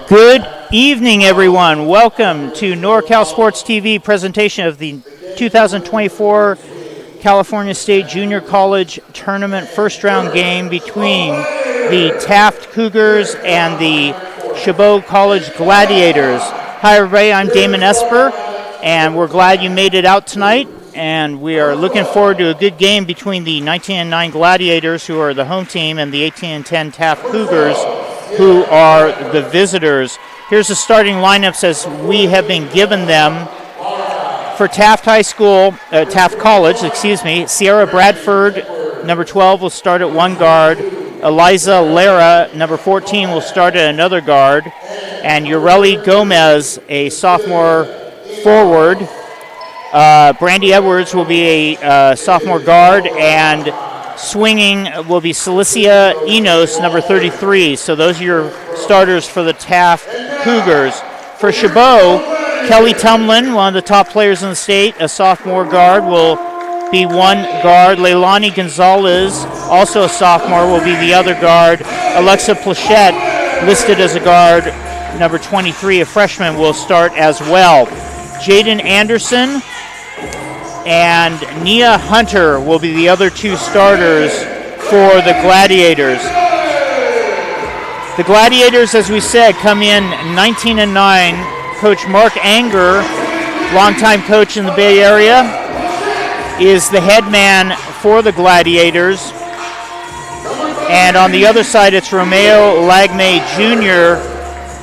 Good evening, everyone. Welcome to NorCal Sports TV presentation of the 2024 California State Junior College Tournament first round game between the Taft Cougars and the Chabot College Gladiators. Hi, everybody. I'm Damon Esper, and we're glad you made it out tonight. And we are looking forward to a good game between the 19-9 Gladiators, who are the home team, and the 18-10 Taft Cougars, who are the visitors. Here's the starting lineups as we have been given them. For Taft College, Sierra Bradford, number 12, will start at one guard. Eliza Lara, number 14, will start at another guard. And Ureli Gomez, a sophomore forward. Brandy Edwards will be a sophomore guard, and swinging will be Celicia Enos, number 33. So those are your starters for the Taft Cougars. For Chabot, Kelly Tumlin, one of the top players in the state, a sophomore guard, will be one guard. Leilani Gonzalez, also a sophomore, will be the other guard. Alexa Plachette, listed as a guard, number 23, a freshman, will start as well. Jaden Anderson and Nia Hunter will be the other two starters for the Gladiators. The Gladiators, as we said, come in 19-9. Coach Mark Anger, longtime coach in the Bay Area, is the head man for the Gladiators. And on the other side, it's Romeo Lagme Jr.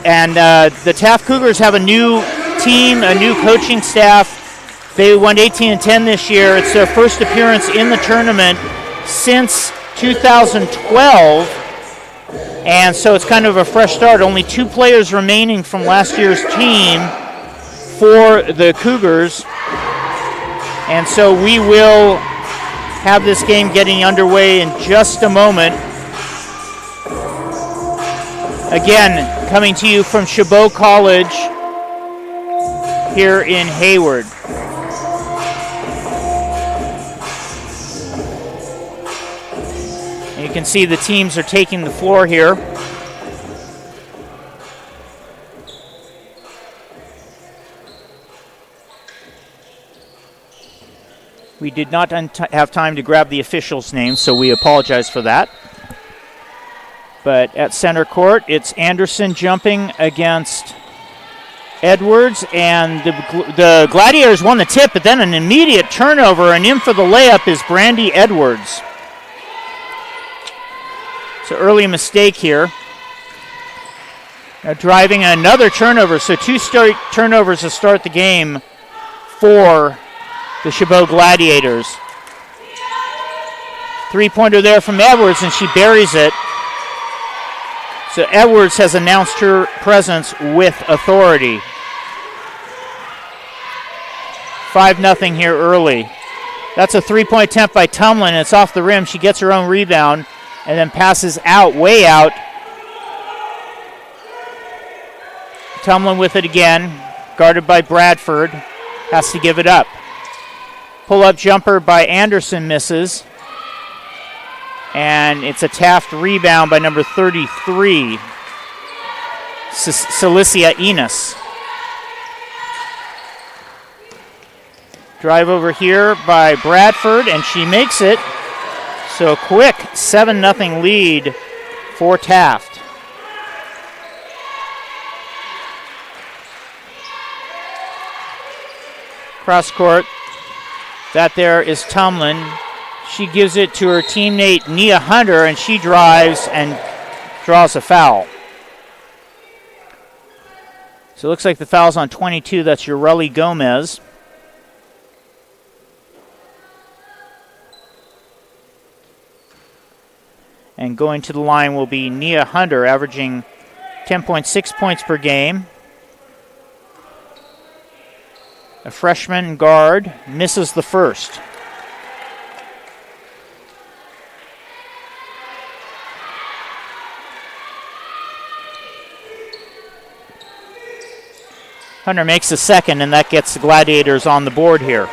And the Taft Cougars have a new team, a new coaching staff. They won 18-10 this year. It's their first appearance in the tournament since 2012. And so it's kind of a fresh start. Only two players remaining from last year's team for the Cougars. And so we will have this game getting underway in just a moment. Again, coming to you from Chabot College here in Hayward. And you can see the teams are taking the floor here. We did not have time to grab the officials' names, so we apologize for that. But at center court, it's Anderson jumping against Edwards, and the Gladiators won the tip, but then an immediate turnover, and in for the layup is Brandy Edwards. So early mistake here. Now driving another turnover, so two straight turnovers to start the game for the Chabot Gladiators. Three-pointer there from Edwards, and she buries it. So Edwards has announced her presence with authority. 5-0 here early. That's a three-point attempt by Tumlin. It's off the rim. She gets her own rebound and then passes out, way out. Tumlin with it again, guarded by Bradford. Has to give it up. Pull-up jumper by Anderson misses. And it's a Taft rebound by number 33, Celicia Enos. Drive over here by Bradford, and she makes it. So a quick 7-0 lead for Taft. Cross court. That there is Tumlin. She gives it to her teammate Nia Hunter, and she drives and draws a foul. So it looks like the foul's on 22. That's Ureli Gomez. And going to the line will be Nia Hunter, averaging 10.6 points per game. A freshman guard misses the first. Hunter makes the second, and that gets the Gladiators on the board here.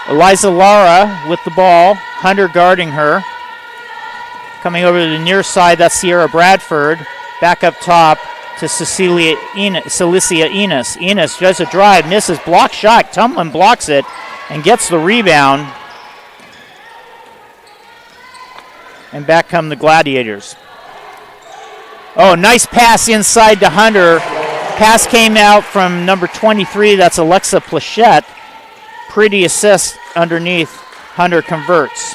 Eliza Lara with the ball. Hunter guarding her. Coming over to the near side, that's Sierra Bradford. Back up top to Celicia Enos. Enos does a drive, misses, block shot. Tumlin blocks it and gets the rebound. And back come the Gladiators. Oh, nice pass inside to Hunter. Pass came out from number 23. That's Alexa Plachette. Pretty assist underneath. Hunter converts.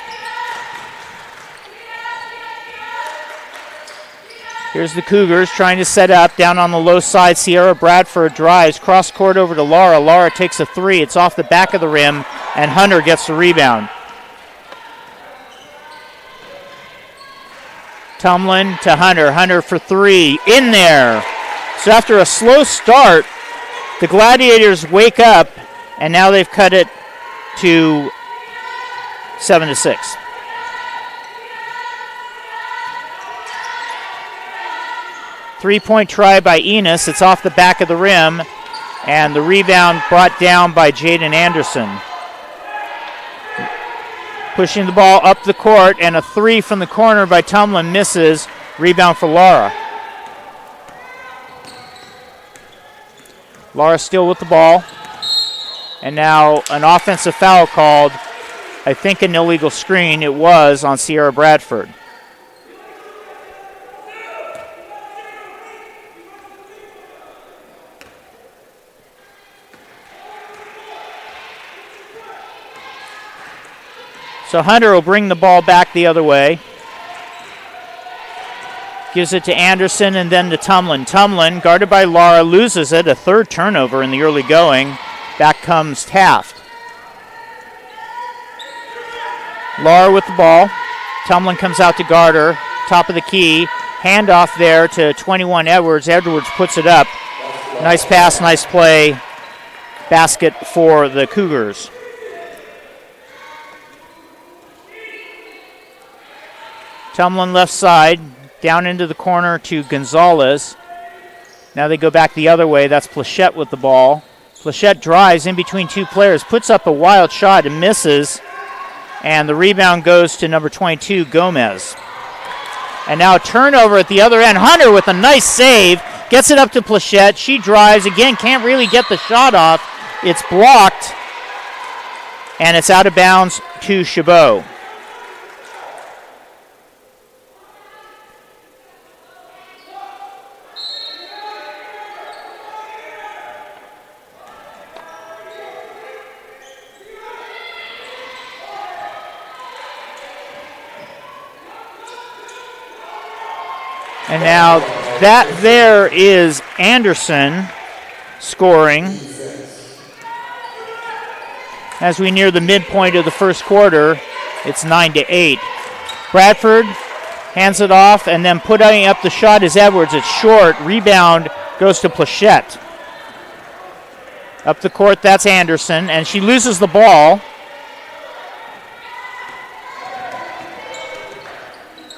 Here's the Cougars trying to set up. Down on the low side, Sierra Bradford drives. Cross court over to Lara. Lara takes a three. It's off the back of the rim, and Hunter gets the rebound. Tumlin to Hunter. Hunter for three. In there. So after a slow start, the Gladiators wake up, and now they've cut it to 7-6. Three-point try by Enos. It's off the back of the rim, and the rebound brought down by Jaden Anderson. Pushing the ball up the court, and a three from the corner by Tumlin misses. Rebound for Lara. Lara still with the ball. And now an offensive foul called. I think an illegal screen. It was on Sierra Bradford. So Hunter will bring the ball back the other way. Gives it to Anderson and then to Tumlin. Tumlin, guarded by Lara, loses it. A third turnover in the early going. Back comes Taft. Lara with the ball. Tumlin comes out to guard her. Top of the key. Handoff there to 21 Edwards. Edwards puts it up. Nice pass, nice play basket for the Cougars. Tumlin left side, down into the corner to Gonzalez. Now they go back the other way. That's Plachette with the ball. Plachette drives in between two players, puts up a wild shot and misses. And the rebound goes to number 22, Gomez. And now a turnover at the other end. Hunter with a nice save. Gets it up to Plachette. She drives. Again, can't really get the shot off. It's blocked. And it's out of bounds to Chabot. And now that there is Anderson scoring as we near the midpoint of the first quarter. It's 9-8. Bradford hands it off, and then putting up the shot is Edwards. It's short. Rebound goes to Plachette. Up the court, that's Anderson, and she loses the ball.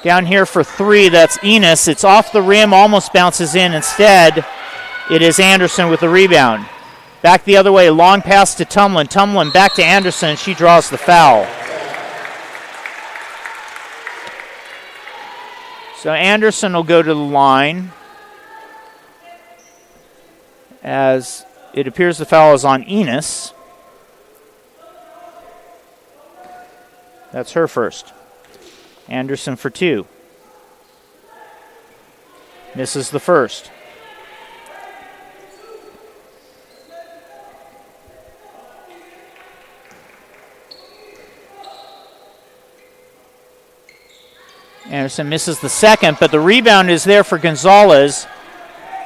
Down here for three, that's Enos. It's off the rim, almost bounces in. Instead, it is Anderson with the rebound. Back the other way, long pass to Tumlin. Tumlin back to Anderson. She draws the foul. So Anderson will go to the line as it appears the foul is on Enos. That's her first. Anderson for two. Misses the first. Anderson misses the second, but the rebound is there for Gonzalez.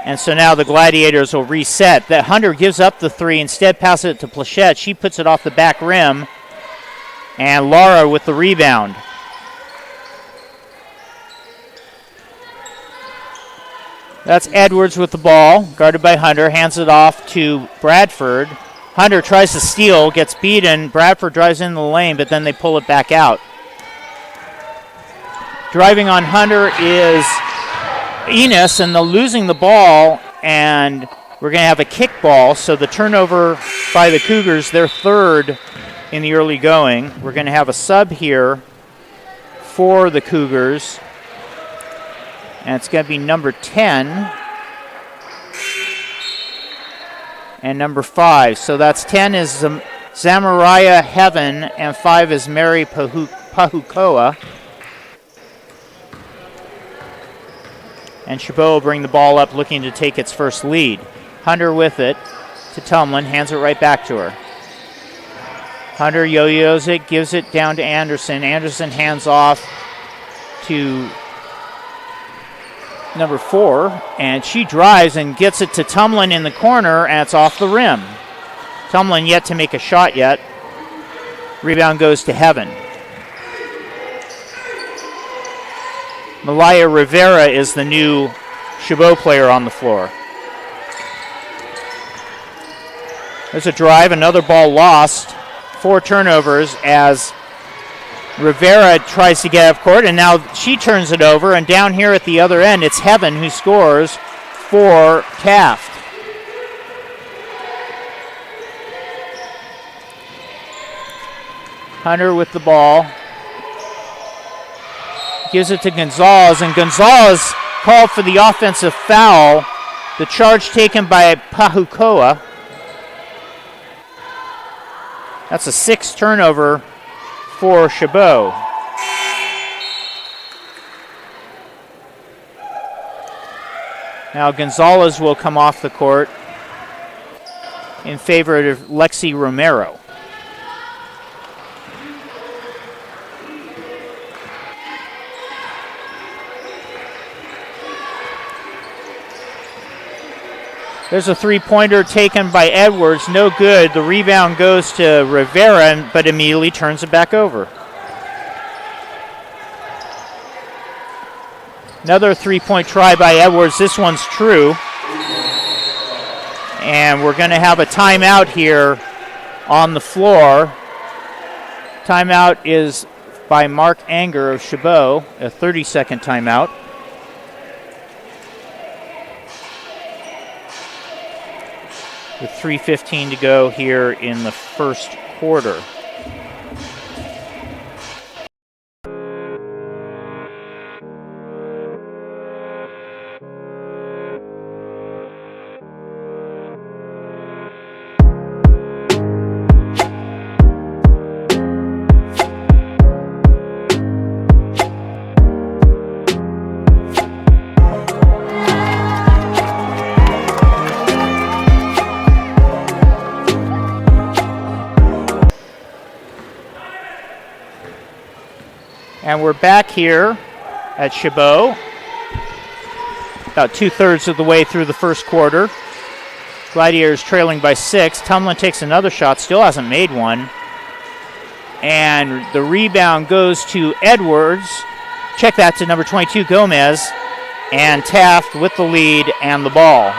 And so now the Gladiators will reset. That Hunter gives up the three, instead passes it to Plachette. She puts it off the back rim. And Lara with the rebound. That's Edwards with the ball, guarded by Hunter, hands it off to Bradford. Hunter tries to steal, gets beaten. Bradford drives in the lane, but then they pull it back out. Driving on Hunter is Enos, and they're losing the ball, and we're going to have a kickball. So the turnover by the Cougars, their third in the early going. We're going to have a sub here for the Cougars. And it's going to be number 10 and number 5. So that's 10 is Zamariah Heaven, and 5 is Mary Pahukoa. And Chabot will bring the ball up, looking to take its first lead. Hunter with it to Tumlin, hands it right back to her. Hunter yo-yos it, gives it down to Anderson. Anderson hands off to number 4, and she drives and gets it to Tumlin in the corner, and it's off the rim. Tumlin yet to make a shot yet. Rebound goes to Heaven. Malaya Rivera is the new Chabot player on the floor. There's a drive, another ball lost. 4 turnovers as Rivera tries to get up court, and now she turns it over, and down here at the other end, it's Heaven who scores for Taft. Hunter with the ball. Gives it to Gonzalez, and Gonzalez called for the offensive foul. The charge taken by Pahukoa. That's a 6th turnover for Chabot. Now Gonzalez will come off the court in favor of Lexi Romero. There's a three-pointer taken by Edwards, no good. The rebound goes to Rivera, but immediately turns it back over. Another three-point try by Edwards. This one's true. And we're going to have a timeout here on the floor. Timeout is by Mark Anger of Chabot, a 30-second timeout. With 3:15 to go here in the first quarter. And we're back here at Chabot, about 2/3 of the way through the first quarter. Gladiators trailing by 6. Tumlin takes another shot, still hasn't made one. And the rebound goes to Edwards. Check that to number 22, Gomez. And Taft with the lead and the ball.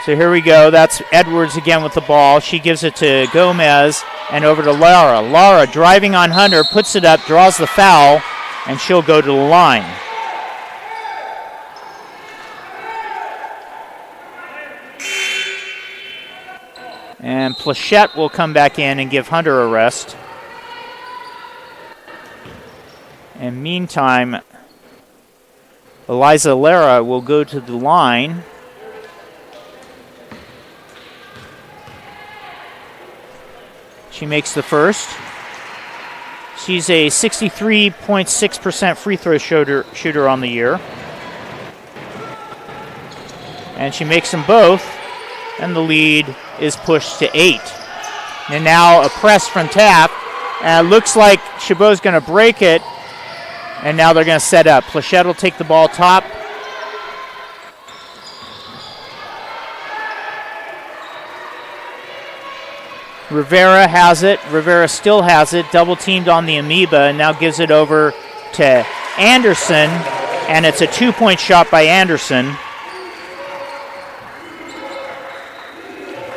So here we go. That's Edwards again with the ball. She gives it to Gomez and over to Lara. Lara driving on Hunter, puts it up, draws the foul, and she'll go to the line. And Plachette will come back in and give Hunter a rest. And meantime, Eliza Lara will go to the line. She makes the first. She's a 63.6% free throw shooter on the year. And she makes them both, and the lead is pushed to 8. And now a press from Taft. And it looks like Chabot's going to break it, and now they're going to set up. Plachette will take the ball top. Rivera has it. Rivera still has it. Double teamed on the amoeba and now gives it over to Anderson. And it's a 2-point shot by Anderson.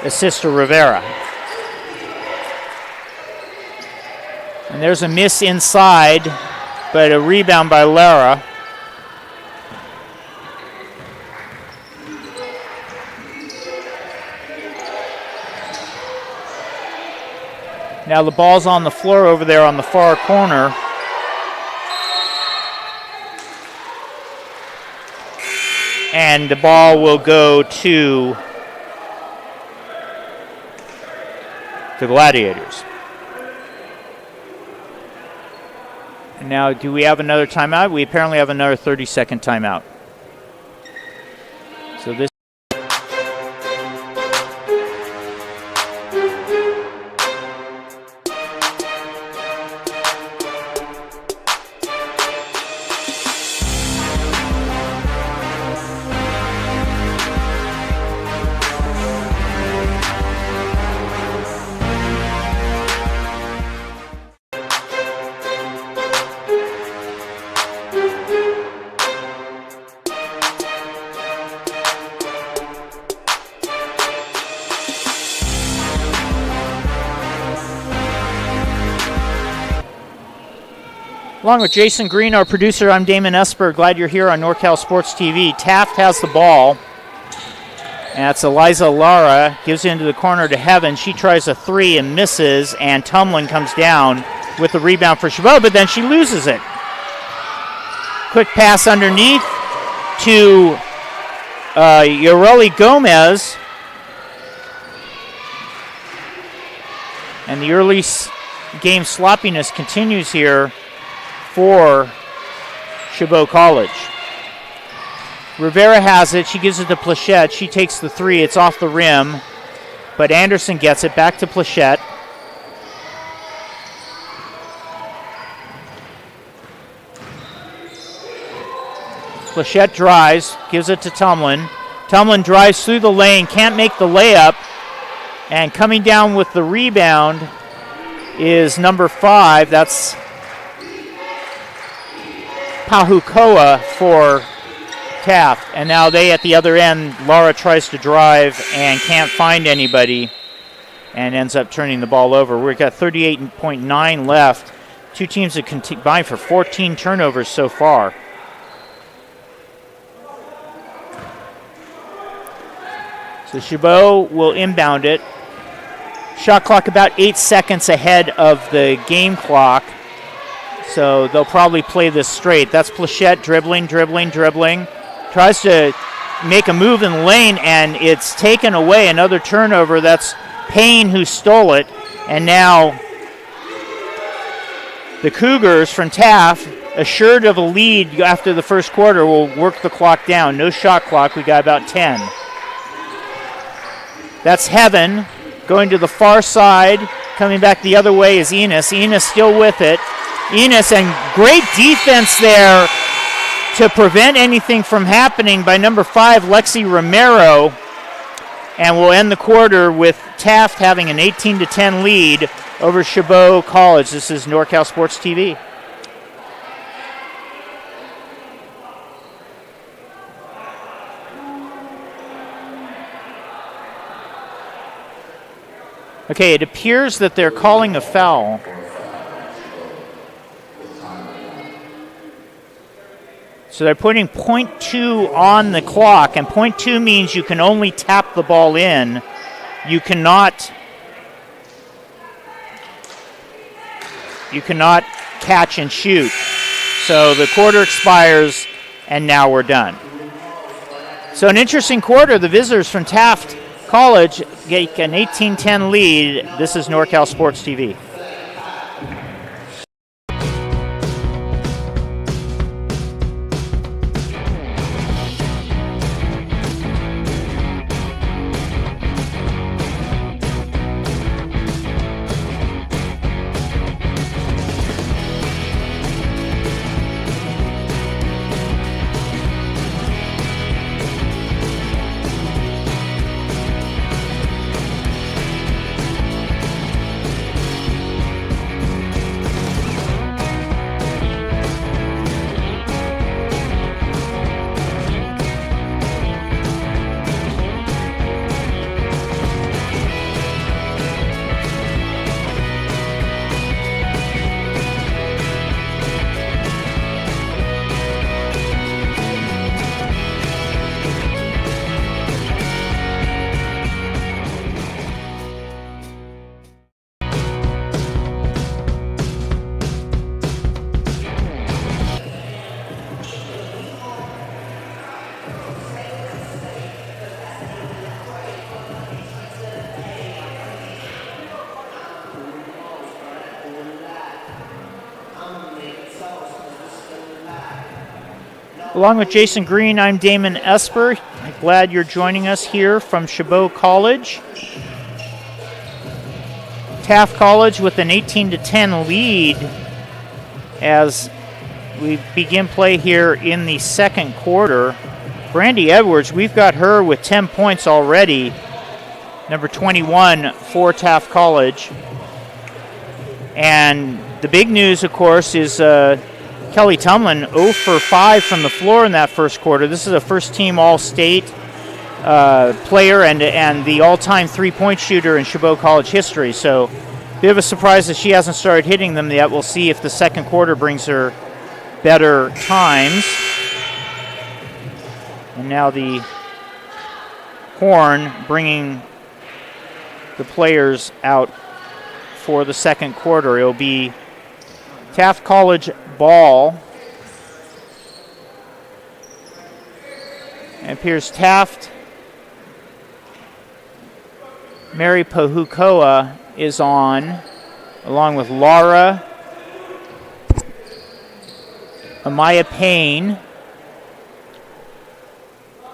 Assist to Rivera. And there's a miss inside, but a rebound by Lara. Now the ball's on the floor over there on the far corner. And the ball will go to the Gladiators. And now, do we have another timeout? We apparently have another 30-second timeout. So this. Along with Jason Green, our producer, I'm Damon Esper. Glad you're here on NorCal Sports TV. Taft has the ball. And that's Eliza Lara. Gives it into the corner to Heaven. She tries a three and misses. And Tumlin comes down with the rebound for Chabot, but then she loses it. Quick pass underneath to Yoreli Gomez. And the early game sloppiness continues here for Chabot College. Rivera has it. She gives it to Plachette. She takes the three. It's off the rim. But Anderson gets it back to Plachette. Plachette drives. Gives it to Tumlin. Tumlin drives through the lane. Can't make the layup. And coming down with the rebound is number 5. That's Pahukoa for Taft. And now they at the other end, Laura tries to drive and can't find anybody and ends up turning the ball over. We've got 38.9 left. Two teams have combined for 14 turnovers so far. So Chabot will inbound it. Shot clock about 8 seconds ahead of the game clock. So they'll probably play this straight. That's Plachette dribbling. Tries to make a move in the lane, and it's taken away. Another turnover. That's Payne who stole it. And now the Cougars from Taft, assured of a lead after the first quarter, will work the clock down. No shot clock. We got about 10. That's Heaven going to the far side. Coming back the other way is Enos. Enos still with it. Enos, and great defense there to prevent anything from happening by number 5, Lexi Romero. And we'll end the quarter with Taft having an 18-10 lead over Chabot College. This is NorCal Sports TV. Okay, it appears that they're calling a foul. So they're putting .2 on the clock, and .2 means you can only tap the ball in. You cannot catch and shoot. So the quarter expires, and now we're done. So an interesting quarter. The visitors from Taft College get an 18-10 lead. This is NorCal Sports TV. Along with Jason Green, I'm Damon Esper. Glad you're joining us here from Chabot College. Taft College with an 18-10 lead as we begin play here in the second quarter. Brandy Edwards, we've got her with 10 points already, number 21 for Taft College. And the big news, of course, is Kelly Tumlin 0 for 5 from the floor in that first quarter. This is a first-team All-State player and the all-time three-point shooter in Chabot College history. So a bit of a surprise that she hasn't started hitting them yet. We'll see if the second quarter brings her better times. And now the horn bringing the players out for the second quarter. It'll be Taft College ball. It appears Taft. Mary Pahukoa is on, along with Laura, Amaya Payne,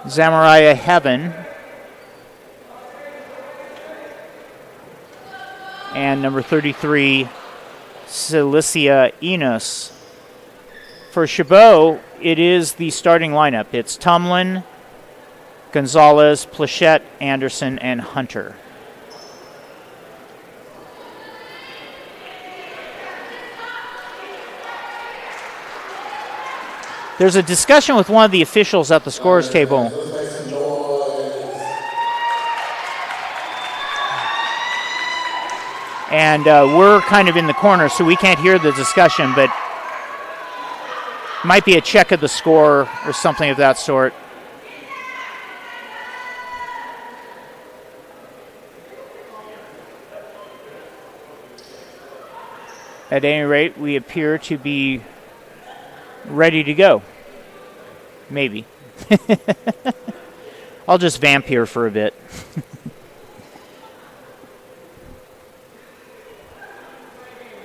Zamariah Heaven, and number 33, Cilicia Enos. For Chabot, it is the starting lineup. It's Tumlin, Gonzalez, Plachette, Anderson, and Hunter. There's a discussion with one of the officials at the scores table. And we're kind of in the corner, so we can't hear the discussion, but it might be a check of the score or something of that sort. At any rate, we appear to be ready to go. Maybe. I'll just vamp here for a bit.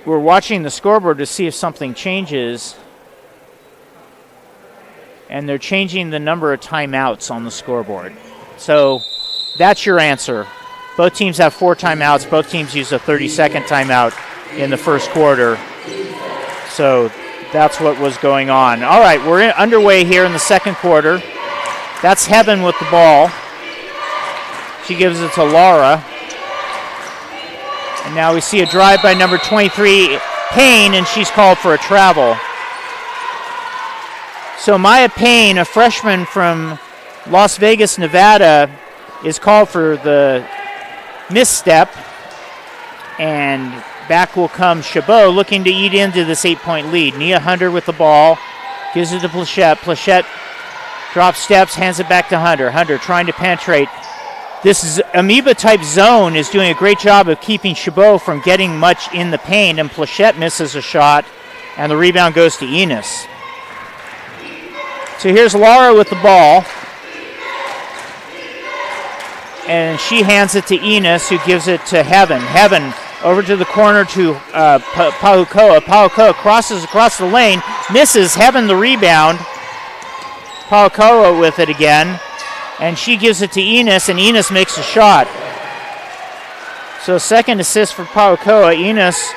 We're watching the scoreboard to see if something changes. And they're changing the number of timeouts on the scoreboard. So that's your answer. Both teams have 4 timeouts. Both teams use a 30-second timeout in the first quarter. So that's what was going on. All right, we're underway here in the second quarter. That's Heaven with the ball. She gives it to Laura. And now we see a drive by number 23, Payne, and she's called for a travel. So Maya Payne, a freshman from Las Vegas, Nevada, is called for the misstep. And back will come Chabot, looking to eat into this 8-point lead. Nia Hunter with the ball, gives it to Plachette. Plachette drops steps, hands it back to Hunter. Hunter trying to penetrate. This amoeba-type zone is doing a great job of keeping Chabot from getting much in the paint, and Plachette misses a shot, and the rebound goes to Enos. So here's Laura with the ball, and she hands it to Enos, who gives it to Heaven. Heaven over to the corner to Paukoa. Paukoa crosses across the lane, misses. Heaven the rebound. Paukoa with it again. And she gives it to Enos, and Enos makes a shot. So second assist for Paukoa. Enos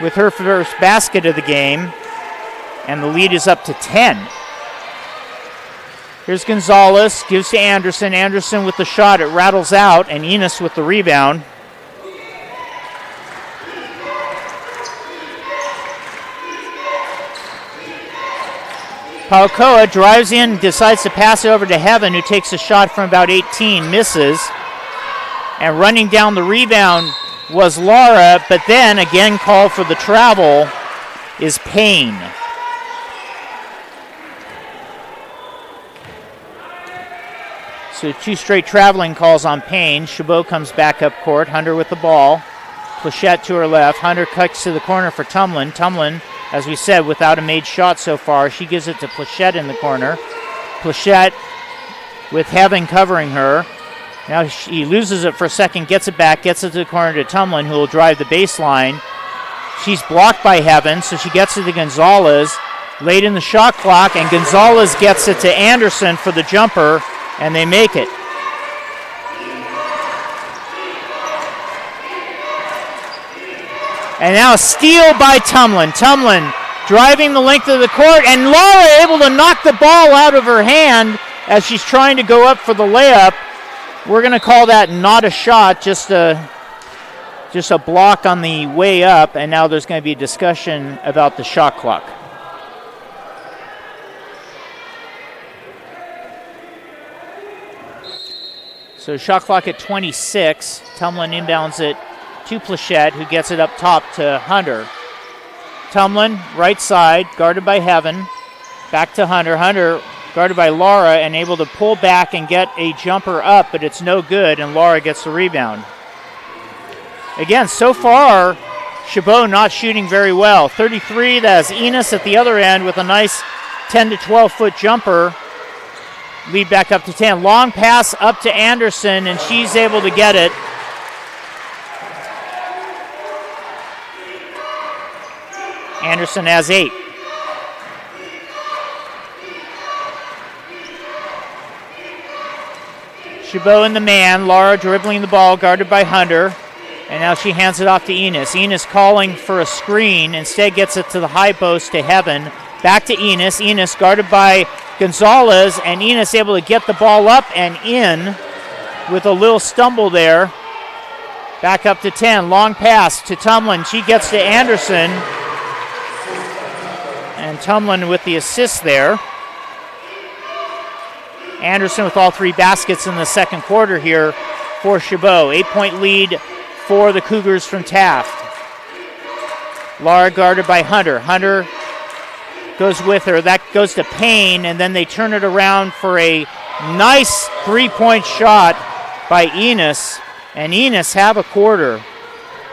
with her first basket of the game. And the lead is up to 10. Here's Gonzalez, gives to Anderson. Anderson with the shot, it rattles out, and Enos with the rebound. Paukoa drives in, decides to pass it over to Heaven, who takes a shot from about 18, misses. And running down the rebound was Laura, but then again called for the travel is Payne. So 2 straight traveling calls on Payne. Chabot comes back up court. Hunter with the ball. Plachette to her left. Hunter cuts to the corner for Tumlin. Tumlin, as we said, without a made shot so far. She gives it to Plachette in the corner. Plachette with Heaven covering her. Now she loses it for a second, gets it back, gets it to the corner to Tumlin, who will drive the baseline. She's blocked by Heaven, so she gets it to Gonzalez. Late in the shot clock, and Gonzalez gets it to Anderson for the jumper, and they make it. And now a steal by Tumlin. Tumlin driving the length of the court, and Laura able to knock the ball out of her hand as she's trying to go up for the layup. We're going to call that not a shot, just a block on the way up, and now there's going to be a discussion about the shot clock. So shot clock at 26. Tumlin inbounds it to Plachette, who gets it up top to Hunter. Tumlin, right side, guarded by Heaven. Back to Hunter. Hunter guarded by Laura and able to pull back and get a jumper up, but it's no good, and Laura gets the rebound. Again, so far, Chabot not shooting very well. 33, that's Enos at the other end with a nice 10 to 12-foot jumper. Lead back up to 10. Long pass up to Anderson, and she's able to get it. Anderson has 8. Chabot in the man. Laura dribbling the ball, guarded by Hunter. And now she hands it off to Enos. Enos calling for a screen. Instead gets it to the high post to Heaven. Back to Enos. Enos guarded by Gonzalez. And Enos able to get the ball up and in with a little stumble there. Back up to 10. Long pass to Tumlin. She gets to Anderson. And Tumlin with the assist there. Anderson with all 3 baskets in the second quarter here for Chabot. 8-point lead for the Cougars from Taft. Laura guarded by Hunter. Hunter goes with her. That goes to Payne, and then they turn it around for a nice 3-point shot by Enos. And Enos have a quarter.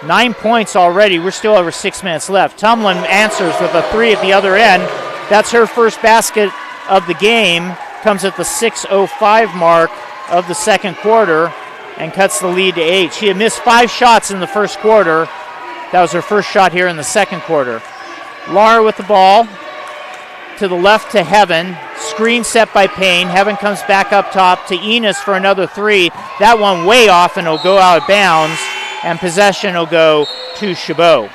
9 points already. We're still over 6 minutes left. Tumlin answers with a 3 at the other end. That's her first basket of the game. Comes at the 6:05 mark of the second quarter and cuts the lead to 8. She had missed 5 shots in the first quarter. That was her first shot here in the second quarter. Laura with the ball. To the left to Heaven. Screen set by Payne. Heaven comes back up top to Enos for another 3. That one way off and it'll go out of bounds. And possession will go to Chabot.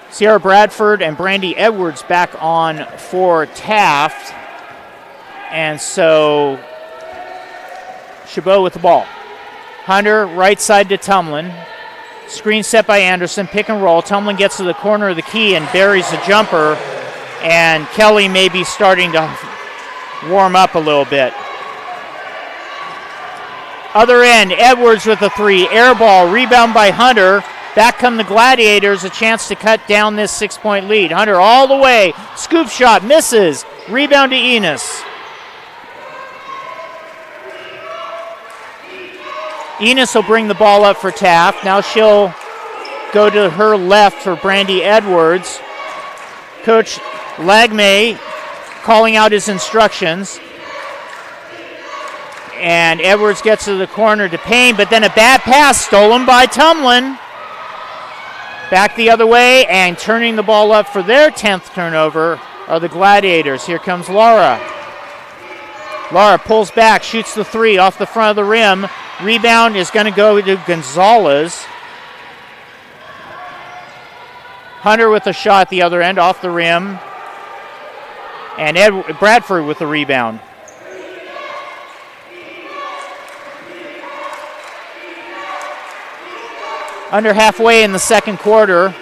Sierra Bradford and Brandy Edwards back on for Taft. And so Chabot with the ball. Hunter right side to Tumlin. Screen set by Anderson, pick and roll. Tumlin gets to the corner of the key and buries the jumper. And Kelly may be starting to warm up a little bit. Other end, Edwards with a 3. Air ball, rebound by Hunter. Back come the Gladiators, a chance to cut down this 6-point lead. Hunter all the way. Scoop shot, misses. Rebound to Enos. Enos will bring the ball up for Taft. Now she'll go to her left for Brandy Edwards. Coach Lagme calling out his instructions. And Edwards gets to the corner to Payne, but then a bad pass stolen by Tumlin. Back the other way, and turning the ball up for their 10th turnover are the Gladiators. Here comes Laura. Laura pulls back, shoots the 3 off the front of the rim. Rebound is going to go to Gonzalez. Hunter with a shot at the other end, off the rim. And Bradford with the rebound. Under halfway in the second quarter.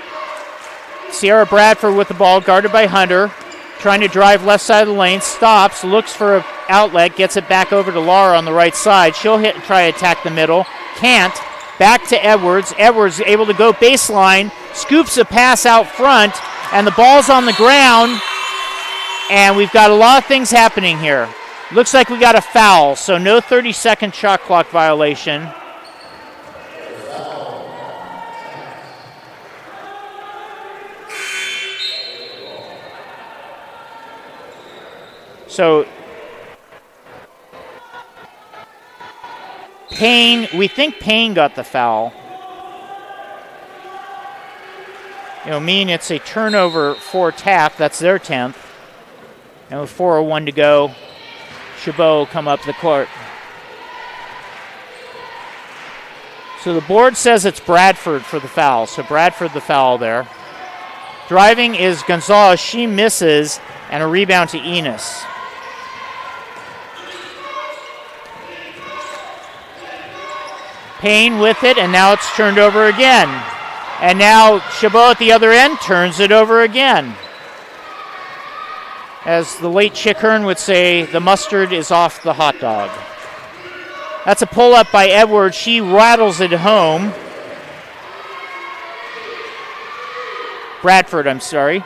Sierra Bradford with the ball, guarded by Hunter. Trying to drive left side of the lane, stops, looks for an outlet, gets it back over to Laura on the right side. She'll hit and try to attack the middle. Can't. Back to Edwards. Edwards able to go baseline, scoops a pass out front, and the ball's on the ground. And we've got a lot of things happening here. Looks like we got a foul, so no 30-second shot clock violation. So Payne, we think Payne got the foul. It'll mean it's a turnover for Taft. That's their 10th. And with 4:01 to go, Chabot will come up the court. So the board says it's Bradford for the foul. So Bradford the foul there. Driving is Gonzalez. She misses, and a rebound to Enos. Payne with it, and now it's turned over again. And now Chabot at the other end turns it over again. As the late Chick Hearn would say, the mustard is off the hot dog. That's a pull-up by Edwards. She rattles it home. Bradford, I'm sorry.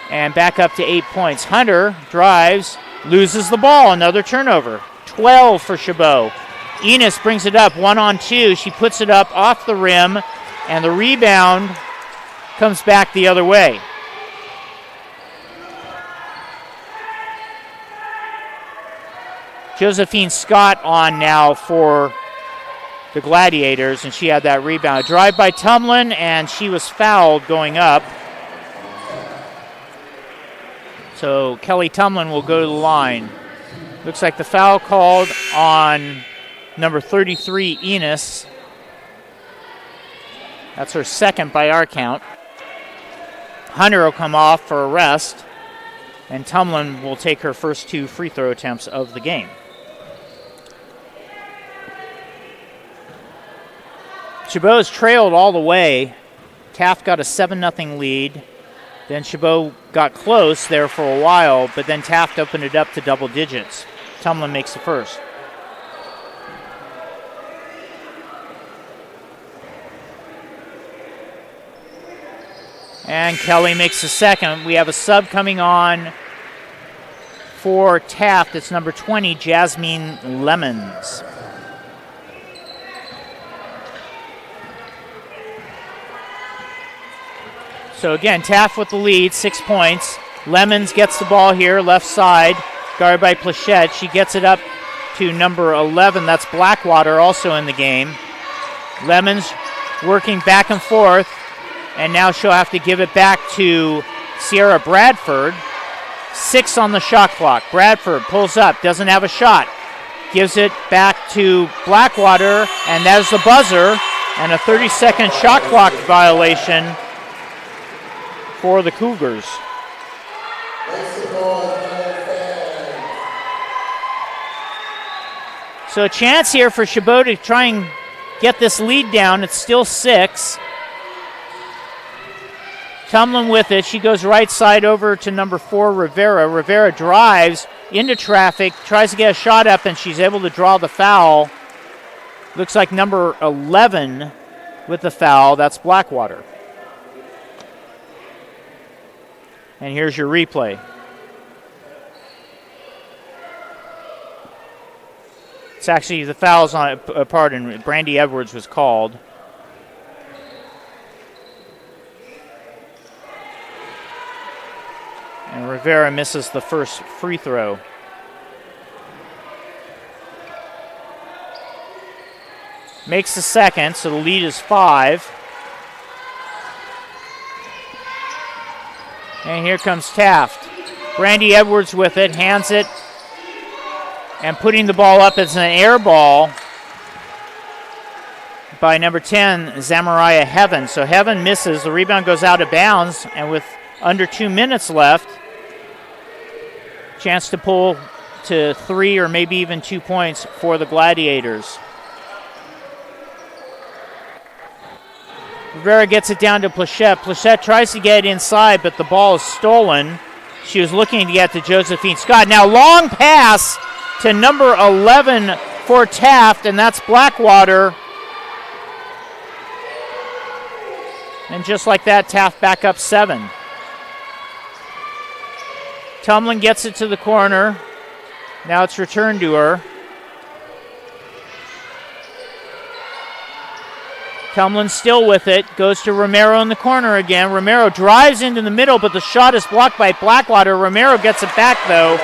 And back up to 8 points. Hunter drives, loses the ball. Another turnover. 12 for Chabot. Enos brings it up 1-on-2. She puts it up off the rim, and the rebound comes back the other way. Josephine Scott on now for the Gladiators, and she had that rebound. A drive by Tumlin, and she was fouled going up. So Kelly Tumlin will go to the line. Looks like the foul called on number 33, Enos. That's her second by our count. Hunter will come off for a rest, and Tumlin will take her first 2 free throw attempts of the game. Chabot's trailed all the way. Taft got a 7-0 lead. Then Chabot got close there for a while, but then Taft opened it up to double digits. Tumlin makes the first. And Kelly makes the second. We have a sub coming on for Taft. It's number 20, Jasmine Lemons. So again, Taft with the lead, 6 points. Lemons gets the ball here, left side, guarded by Plachette. She gets it up to number 11. That's Blackwater, also in the game. Lemons working back and forth, and now she'll have to give it back to Sierra Bradford. 6 on the shot clock. Bradford pulls up, doesn't have a shot. Gives it back to Blackwater, and there's the buzzer, and a 30-second shot clock violation for the Cougars. So a chance here for Chabot to try and get this lead down. It's still 6. Tumlin with it. She goes right side over to number 4, Rivera. Rivera drives into traffic, tries to get a shot up, and she's able to draw the foul. Looks like number 11 with the foul. That's Blackwater. And here's your replay. It's actually the fouls on it, pardon, Brandy Edwards was called. And Rivera misses the first free throw. Makes the second, so the lead is 5. And here comes Taft. Brandy Edwards with it, hands it, and putting the ball up as an air ball by number 10, Zamariah Heaven. So Heaven misses, the rebound goes out of bounds, and with under 2 minutes left, chance to pull to 3 or maybe even 2 points for the Gladiators. Rivera gets it down to Plachette. Plachette tries to get it inside, but the ball is stolen. She was looking to get to Josephine Scott. Now long pass to number 11 for Taft, and that's Blackwater. And just like that, Taft back up 7. Tumlin gets it to the corner. Now it's returned to her. Tumlin still with it, goes to Romero in the corner again. Romero drives into the middle, but the shot is blocked by Blackwater. Romero gets it back, though,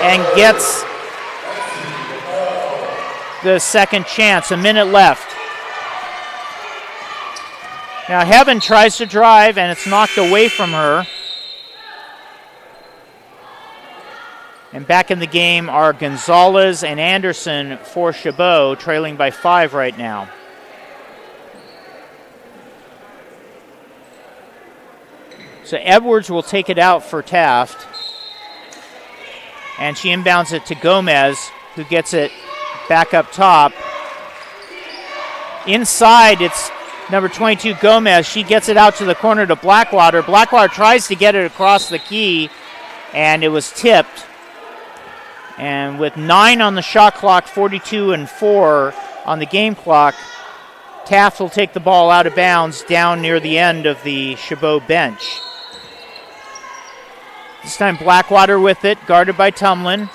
and gets the second chance. A minute left. Now Heaven tries to drive, and it's knocked away from her. And back in the game are Gonzalez and Anderson for Chabot, trailing by 5 right now. So Edwards will take it out for Taft. And she inbounds it to Gomez, who gets it back up top. Inside, it's number 22, Gomez. She gets it out to the corner to Blackwater. Blackwater tries to get it across the key, and it was tipped. And with 9 on the shot clock, 42 and 4 on the game clock, Taft will take the ball out of bounds down near the end of the Chabot bench. This time Blackwater with it, guarded by Tumlin.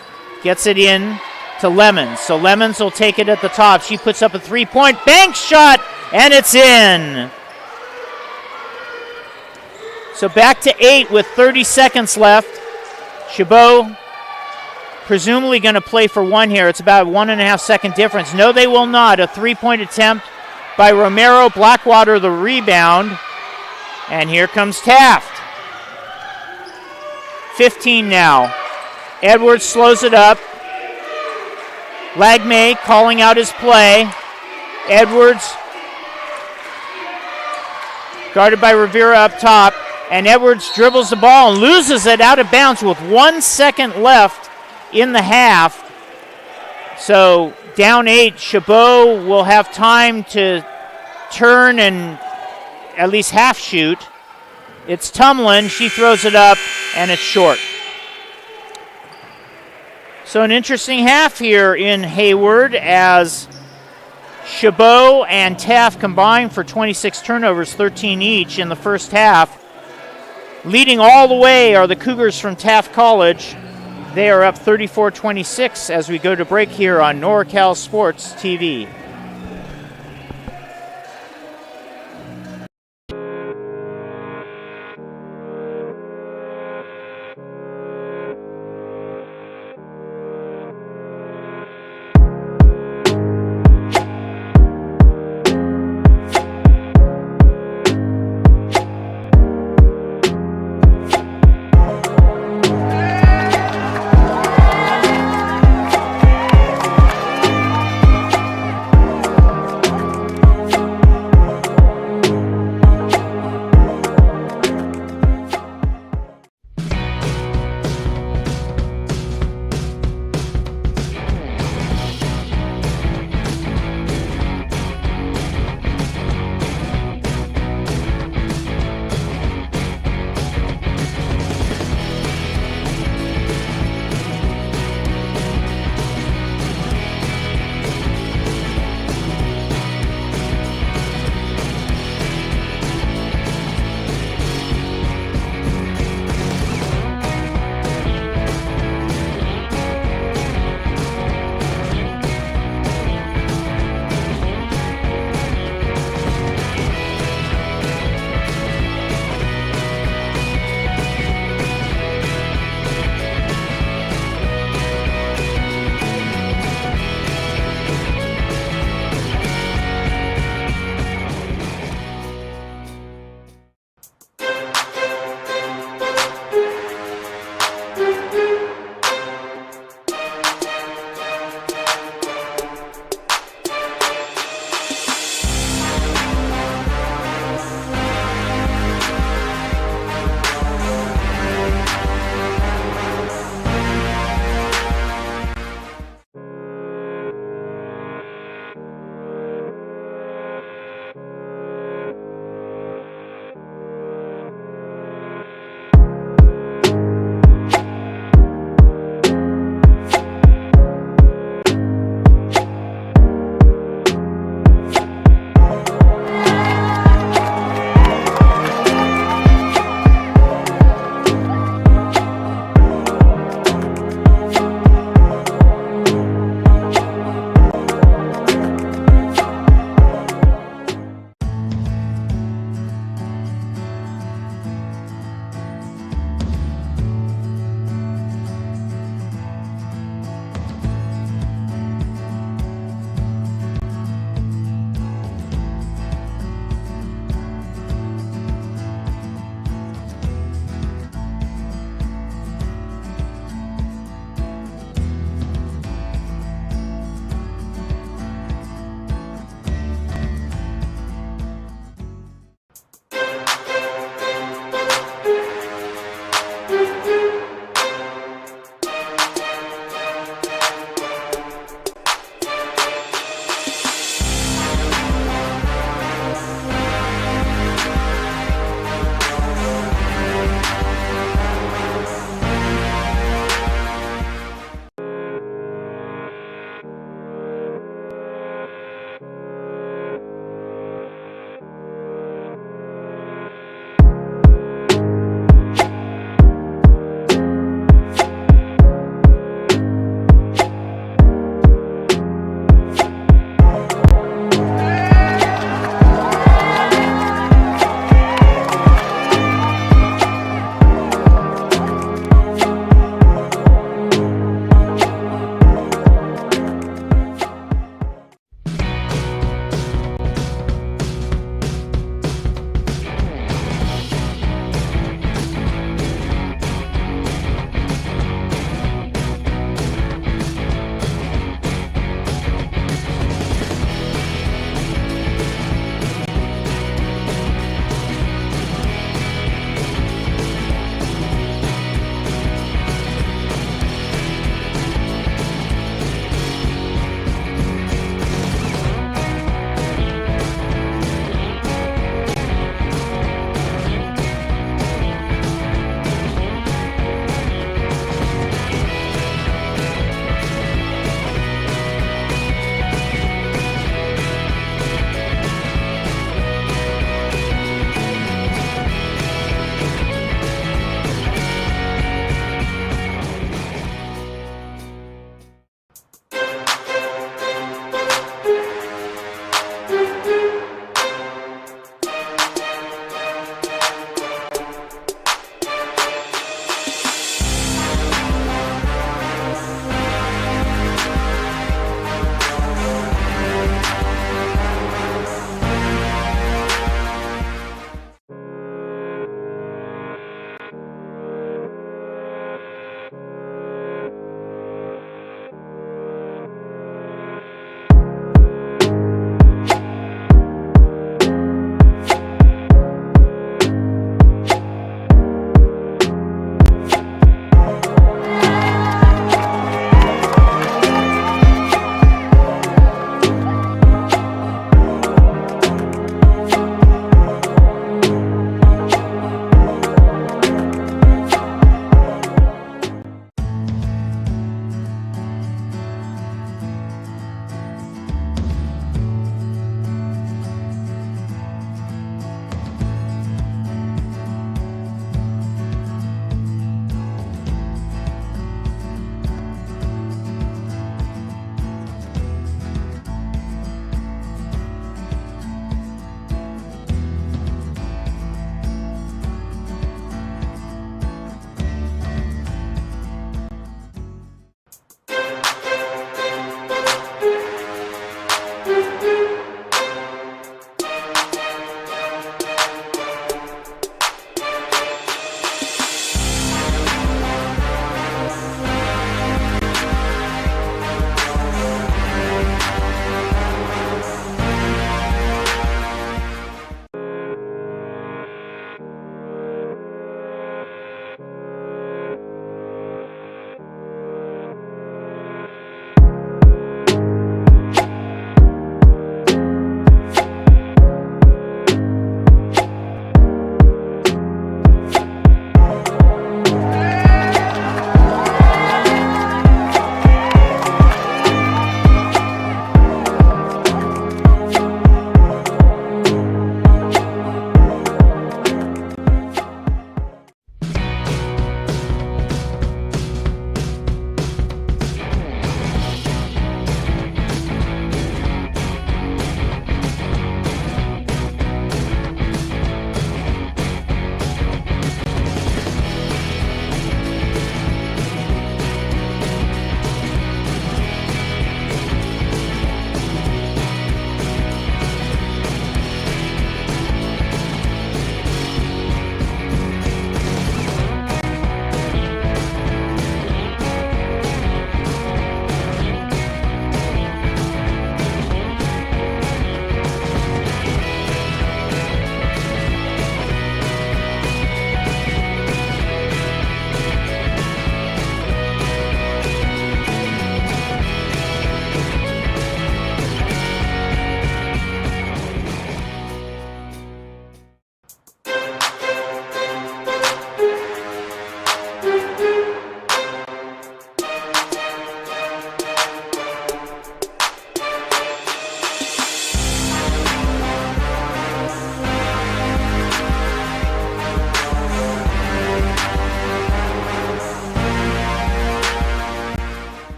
Gets it in to Lemons. So Lemons will take it at the top. She puts up a 3-point bank shot, and it's in. So back to 8 with 30 seconds left. Chabot presumably going to play for 1 here. It's about a 1.5 second difference. No, they will not. A 3-point attempt by Romero. Blackwater the rebound. And here comes Taft. 15 now. Edwards slows it up. Lagme calling out his play. Edwards guarded by Rivera up top. And Edwards dribbles the ball and loses it out of bounds with 1 second left in the half. So down 8, Chabot will have time to turn and at least half shoot. It's Tumlin. She throws it up, and it's short. So an interesting half here in Hayward as Chabot and Taft combined for 26 turnovers, 13 each in the first half. Leading all the way are the Cougars from Taft College. They are up 34-26 as we go to break here on NorCal Sports TV.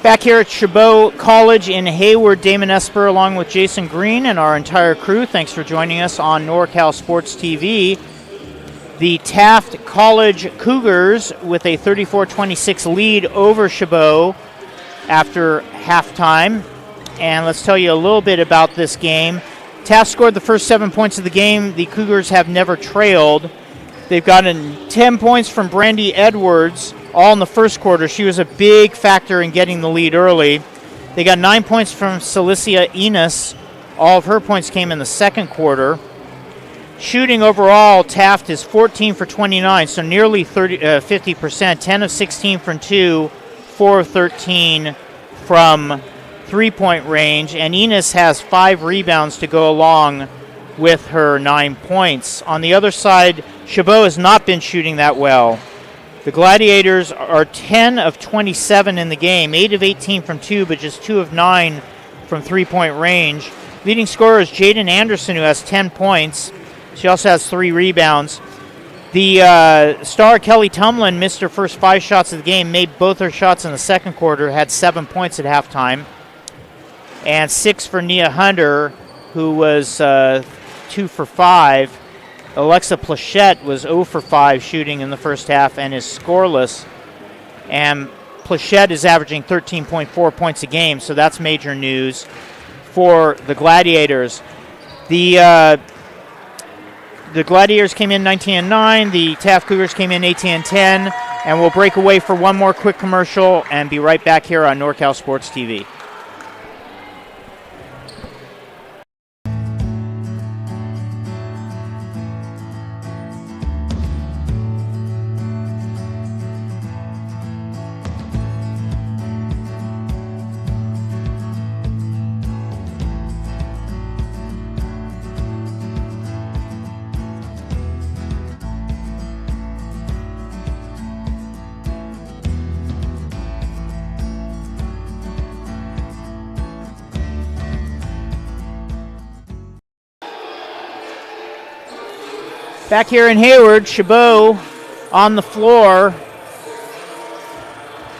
Back here at Chabot College in Hayward, Damon Esper along with Jason Green and our entire crew. Thanks for joining us on NorCal Sports TV. The Taft College Cougars with a 34-26 lead over Chabot after halftime. And let's tell you a little bit about this game. Taft scored the first 7 points of the game. The Cougars have never trailed. They've gotten 10 points from Brandy Edwards, all in the first quarter. She was a big factor in getting the lead early. They got 9 points from Celicia Enos. All of her points came in the second quarter. Shooting overall, Taft is 14 for 29, so nearly 50%. 10 of 16 from 2, 4 of 13 from three-point range. And Enos has 5 rebounds to go along with her 9 points. On the other side, Chabot has not been shooting that well. The Gladiators are 10 of 27 in the game, 8 of 18 from 2, but just 2 of 9 from three-point range. Leading scorer is Jaden Anderson, who has 10 points. She also has 3 rebounds. The star Kelly Tumlin missed her first 5 shots of the game, made both her shots in the second quarter, had 7 points at halftime. And 6 for Nia Hunter, who was 2 for 5. Alexa Plachette was 0 for 5 shooting in the first half and is scoreless. And Plachette is averaging 13.4 points a game, so that's major news for the Gladiators. The Gladiators came in 19-9. The Taft Cougars came in 18-10. And we'll break away for one more quick commercial and be right back here on NorCal Sports TV. Back here in Hayward, Chabot on the floor,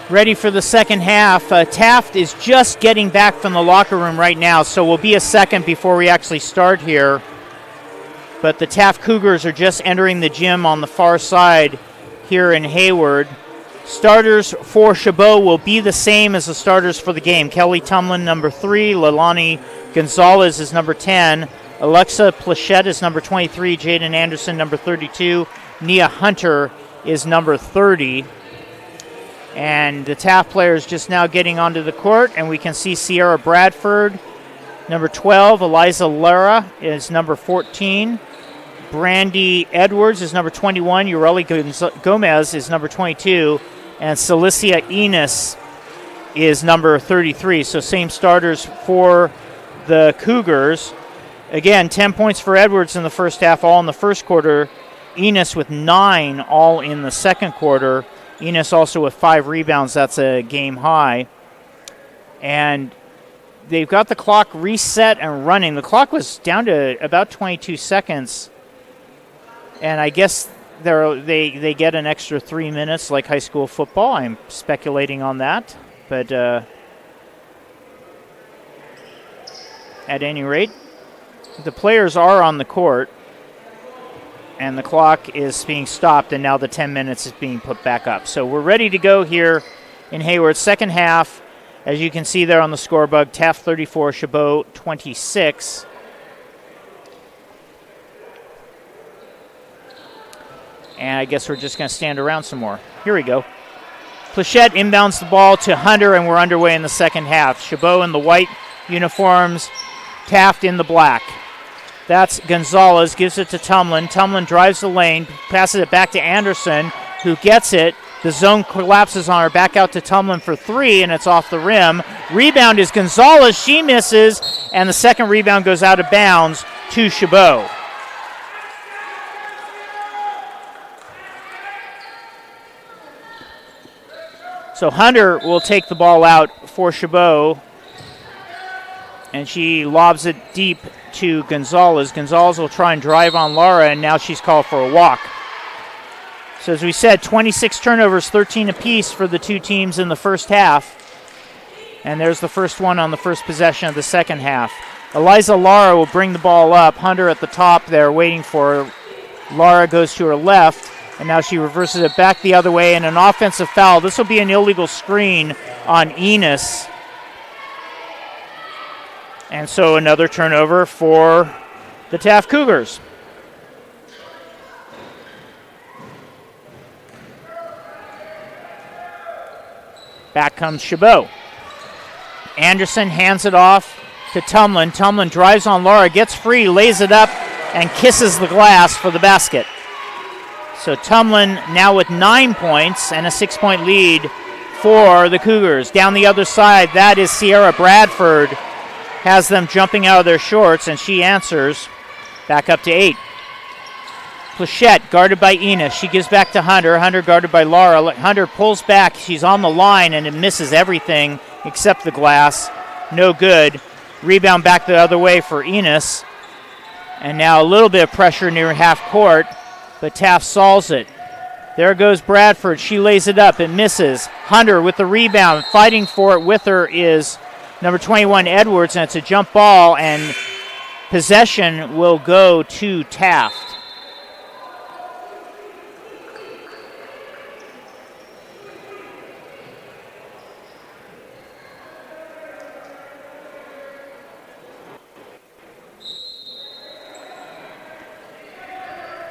ready for the second half. Taft is just getting back from the locker room right now, so we'll be a second before we actually start here. But the Taft Cougars are just entering the gym on the far side here in Hayward. Starters for Chabot will be the same as the starters for the game. Kelly Tumlin, number 3. Leilani Gonzalez is number 10. Alexa Plachette is number 23. Jaden Anderson, number 32. Nia Hunter is number 30. And the Taft players just now getting onto the court, and we can see Sierra Bradford, number 12. Eliza Lara is number 14. Brandy Edwards is number 21. Ureli Gomez is number 22. And Celicia Enos is number 33. So same starters for the Cougars. Again, 10 points for Edwards in the first half, all in the first quarter. Enos with 9, all in the second quarter. Enos also with 5 rebounds. That's a game high. And they've got the clock reset and running. The clock was down to about 22 seconds. And I guess they get an extra 3 minutes like high school football. I'm speculating on that. But at any rate, the players are on the court, and the clock is being stopped, and now the 10 minutes is being put back up. So we're ready to go here in Hayward. Second half, as you can see there on the scoreboard, Taft 34, Chabot 26. And I guess we're just going to stand around some more. Here we go. Plachette inbounds the ball to Hunter, and we're underway in the second half. Chabot in the white uniforms, Taft in the black. That's Gonzalez, gives it to Tumlin. Tumlin drives the lane, passes it back to Anderson, who gets it. The zone collapses on her, back out to Tumlin for 3, and it's off the rim. Rebound is Gonzalez. She misses, and the second rebound goes out of bounds to Chabot. So Hunter will take the ball out for Chabot, and she lobs it deep to Gonzalez. Gonzalez will try and drive on Lara, and now she's called for a walk. So as we said, 26 turnovers, 13 apiece for the two teams in the first half. And there's the first one on the first possession of the second half. Eliza Lara will bring the ball up. Hunter at the top there waiting for her. Lara goes to her left, and now she reverses it back the other way, and an offensive foul. This will be an illegal screen on Enos. And so another turnover for the Taft Cougars. Back comes Chabot. Anderson hands it off to Tumlin. Tumlin drives on Lara, gets free, lays it up, and kisses the glass for the basket. So Tumlin now with 9 points and a 6-point lead for the Cougars. Down the other side, that is Sierra Bradford. Has them jumping out of their shorts, and she answers. Back up to 8. Plachette guarded by Enos. She gives back to Hunter. Hunter guarded by Lara. Hunter pulls back. She's on the line, and it misses everything except the glass. No good. Rebound back the other way for Enos. And now a little bit of pressure near half court, but Taft solves it. There goes Bradford. She lays it up. It misses. Hunter with the rebound. Fighting for it with her is number 21, Edwards, and it's a jump ball, and possession will go to Taft.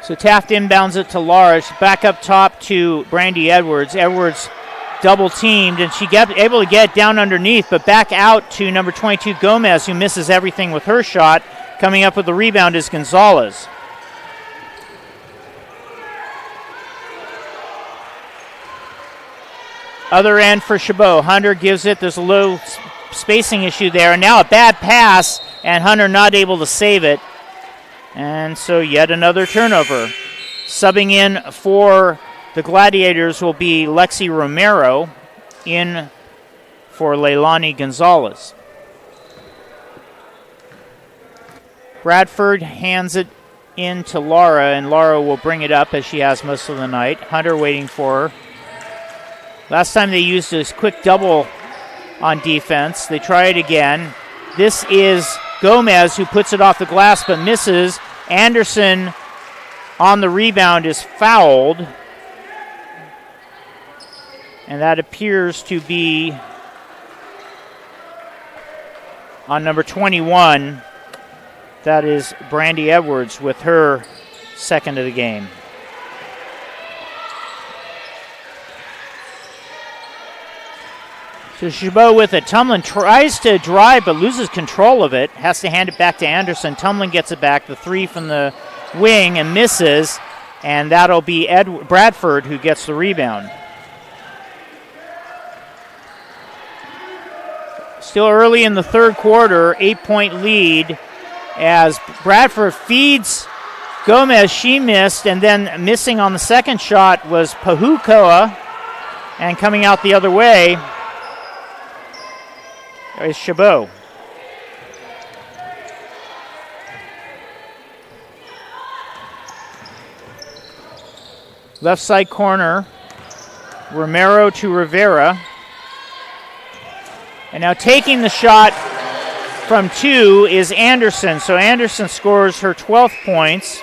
So Taft inbounds it to Lara. She's back up top to Brandy Edwards. Edwards double teamed, and she able to get down underneath, but back out to number 22, Gomez, who misses everything with her shot. Coming up with the rebound is Gonzalez. Other end for Chabot. Hunter gives it. There's a low spacing issue there, and now a bad pass, and Hunter not able to save it. And so yet another turnover. Subbing in for the Gladiators will be Lexi Romero, in for Leilani Gonzalez. Bradford hands it in to Lara, and Lara will bring it up as she has most of the night. Hunter waiting for her. Last time they used this quick double on defense. They try it again. This is Gomez, who puts it off the glass but misses. Anderson on the rebound is fouled. And that appears to be on number 21. That is Brandy Edwards with her second of the game. So Chabot with it. Tumlin tries to drive but loses control of it. Has to hand it back to Anderson. Tumlin gets it back. The three from the wing and misses. And that'll be Bradford who gets the rebound. Still early in the third quarter, 8-point lead as Bradford feeds Gomez. She missed, and then missing on the second shot was Pahukoa. And coming out the other way is Chabot. Left side corner, Romero to Rivera. And now taking the shot from 2 is Anderson. So Anderson scores her 12th points.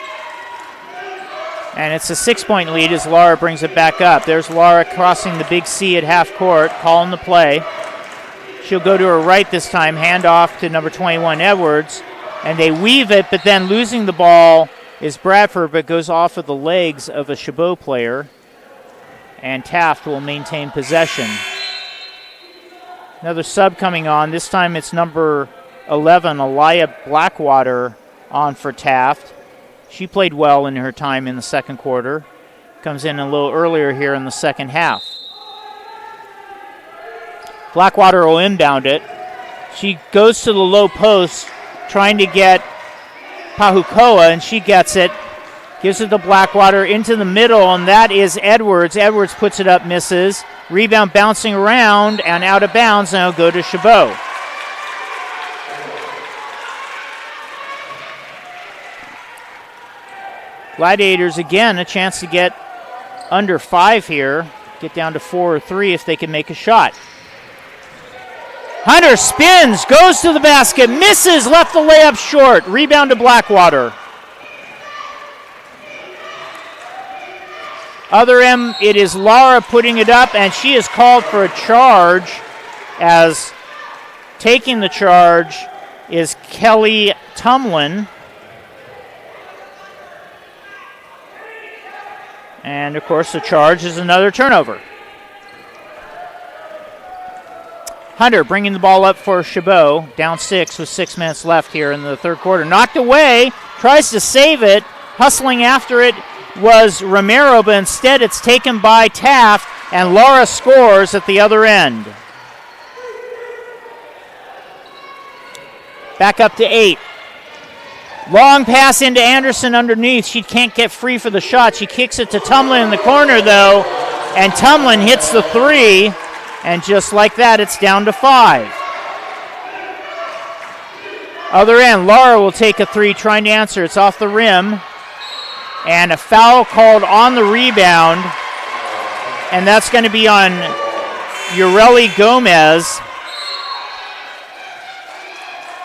And it's a 6-point lead as Lara brings it back up. There's Lara crossing the big C at half court, calling the play. She'll go to her right this time, hand off to number 21, Edwards. And they weave it, but then losing the ball is Bradford, but goes off of the legs of a Chabot player. And Taft will maintain possession. Another sub coming on. This time it's number 11, Aliyah Blackwater, on for Taft. She played well in her time in the second quarter. Comes in a little earlier here in the second half. Blackwater will inbound it. She goes to the low post, trying to get Pahukoa, and she gets it. Gives it to Blackwater into the middle, and that is Edwards. Edwards puts it up, misses. Rebound bouncing around and out of bounds, and it'll go to Chabot. Gladiators, again, a chance to get under 5 here. Get down to 4 or 3 if they can make a shot. Hunter spins, goes to the basket, misses, left the layup short. Rebound to Blackwater. Other end, it is Lara putting it up, and she is called for a charge, as taking the charge is Kelly Tumlin. And, of course, the charge is another turnover. Hunter bringing the ball up for Chabot, down 6 with 6 minutes left here in the third quarter. Knocked away, tries to save it. Hustling after it was Romero, but instead it's taken by Taft, and Laura scores at the other end. Back up to 8. Long pass into Anderson underneath. She can't get free for the shot. She kicks it to Tumlin in the corner, though, and Tumlin hits the 3. And just like that, it's down to 5. Other end, Lara will take a 3, trying to answer. It's off the rim. And a foul called on the rebound. And that's going to be on Ureli Gomez.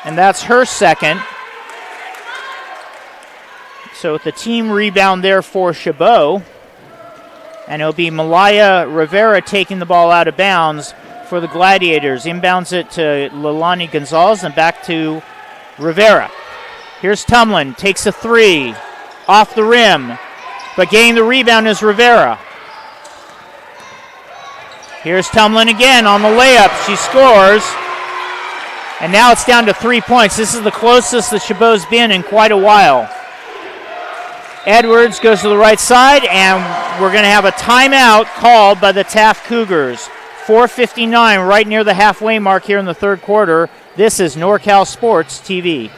And that's her second. So with the team rebound there for Chabot. And it'll be Malaya Rivera taking the ball out of bounds for the Gladiators. Inbounds it to Leilani Gonzalez and back to Rivera. Here's Tumlin, takes a 3 off the rim, but getting the rebound is Rivera. Here's Tumlin again on the layup. She scores. And now it's down to 3 points. This is the closest that Chabot's been in quite a while. Edwards goes to the right side, and we're going to have a timeout called by the Taft Cougars. 4:59 right near the halfway mark here in the third quarter. This is NorCal Sports TV.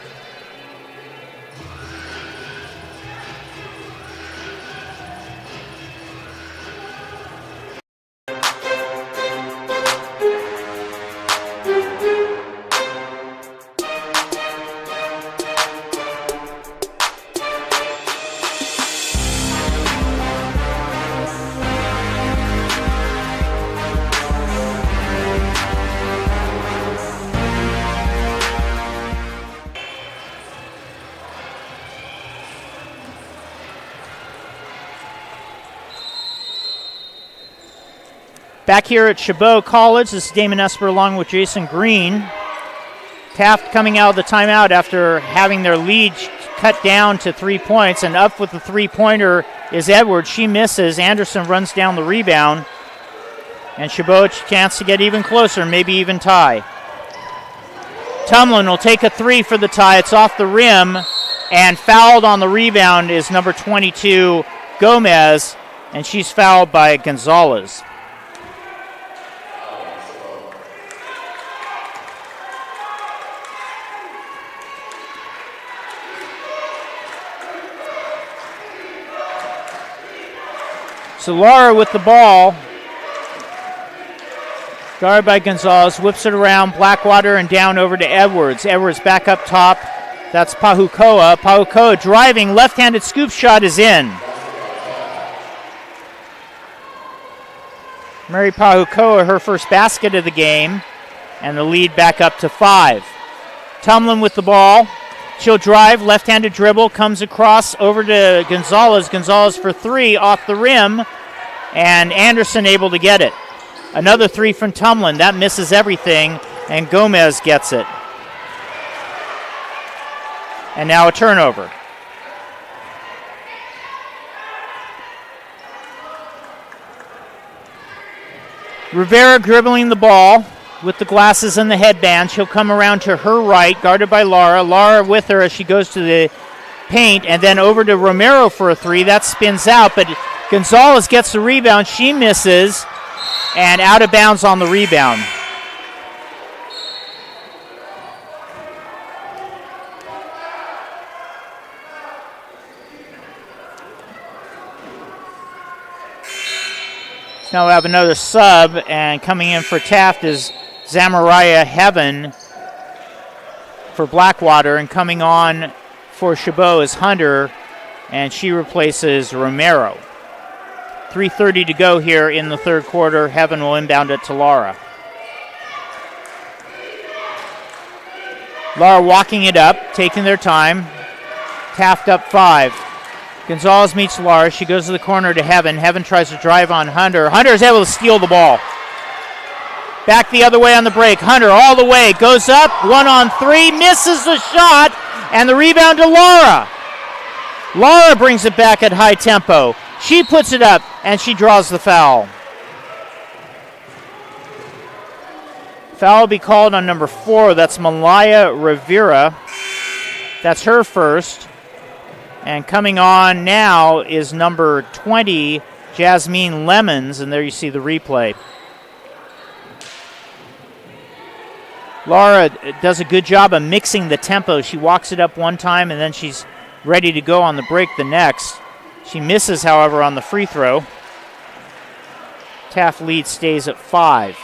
Back here at Chabot College, this is Damon Esper along with Jason Green. Taft coming out of the timeout after having their lead cut down to 3 points, and up with the three-pointer is Edwards. She misses. Anderson runs down the rebound, and Chabot chance to get even closer, maybe even tie. Tumlin will take a 3 for the tie. It's off the rim, and fouled on the rebound is number 22, Gomez, and she's fouled by Gonzalez. So Lara with the ball, guarded by Gonzalez, whips it around Blackwater and down over to Edwards. Edwards back up top. That's Pahukoa. Pahukoa driving, left-handed scoop shot is in. Mary Pahukoa, her first basket of the game, and the lead back up to 5. Tumlin with the ball. She'll drive, left-handed dribble, comes across over to Gonzalez. Gonzalez for 3 off the rim, and Anderson able to get it. Another 3 from Tumlin. That misses everything, and Gomez gets it. And now a turnover. Rivera dribbling the ball with the glasses and the headband. She'll come around to her right, guarded by Lara. Lara with her as she goes to the paint, and then over to Romero for a 3. That spins out, but Gonzalez gets the rebound. She misses, and out of bounds on the rebound. Now we have another sub, and coming in for Taft is Zamariah Heaven for Blackwater, and coming on for Chabot is Hunter, and she replaces Romero. 3:30 to go here in the third quarter. Heaven will inbound it to Lara. Laura walking it up, taking their time. Taft up 5. Gonzalez meets Laura. She goes to the corner to Heaven. Heaven tries to drive on Hunter. Hunter is able to steal the ball. Back the other way on the break. Hunter all the way. Goes up. 1-on-3. Misses the shot. And the rebound to Laura. Laura brings it back at high tempo. She puts it up, and she draws the foul. Foul will be called on number 4. That's Malaya Rivera. That's her first. And coming on now is number 20, Jasmine Lemons. And there you see the replay. Laura does a good job of mixing the tempo. She walks it up one time, and then she's ready to go on the break the next. She misses, however, on the free throw. Taft lead stays at 5.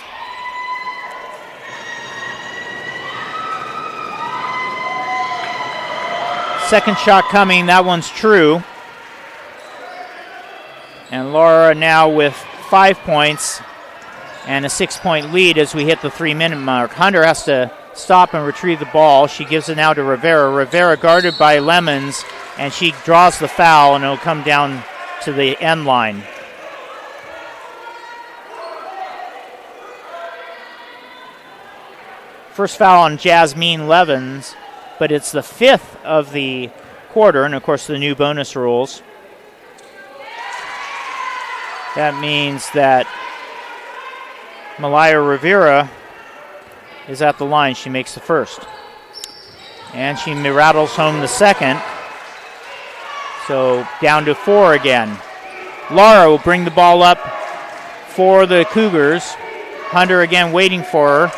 Second shot coming. That one's true. And Laura now with 5 points and a 6-point lead as we hit the 3-minute mark. Hunter has to stop and retrieve the ball. She gives it now to Rivera. Rivera guarded by Lemons, and she draws the foul, and it'll come down to the end line. First foul on Jasmine Lemons, but it's the 5th of the quarter, and of course the new bonus rules. That means that Malaya Rivera is at the line. She makes the first. And she rattles home the second. So down to 4 again. Laura will bring the ball up for the Cougars. Hunter again waiting for her.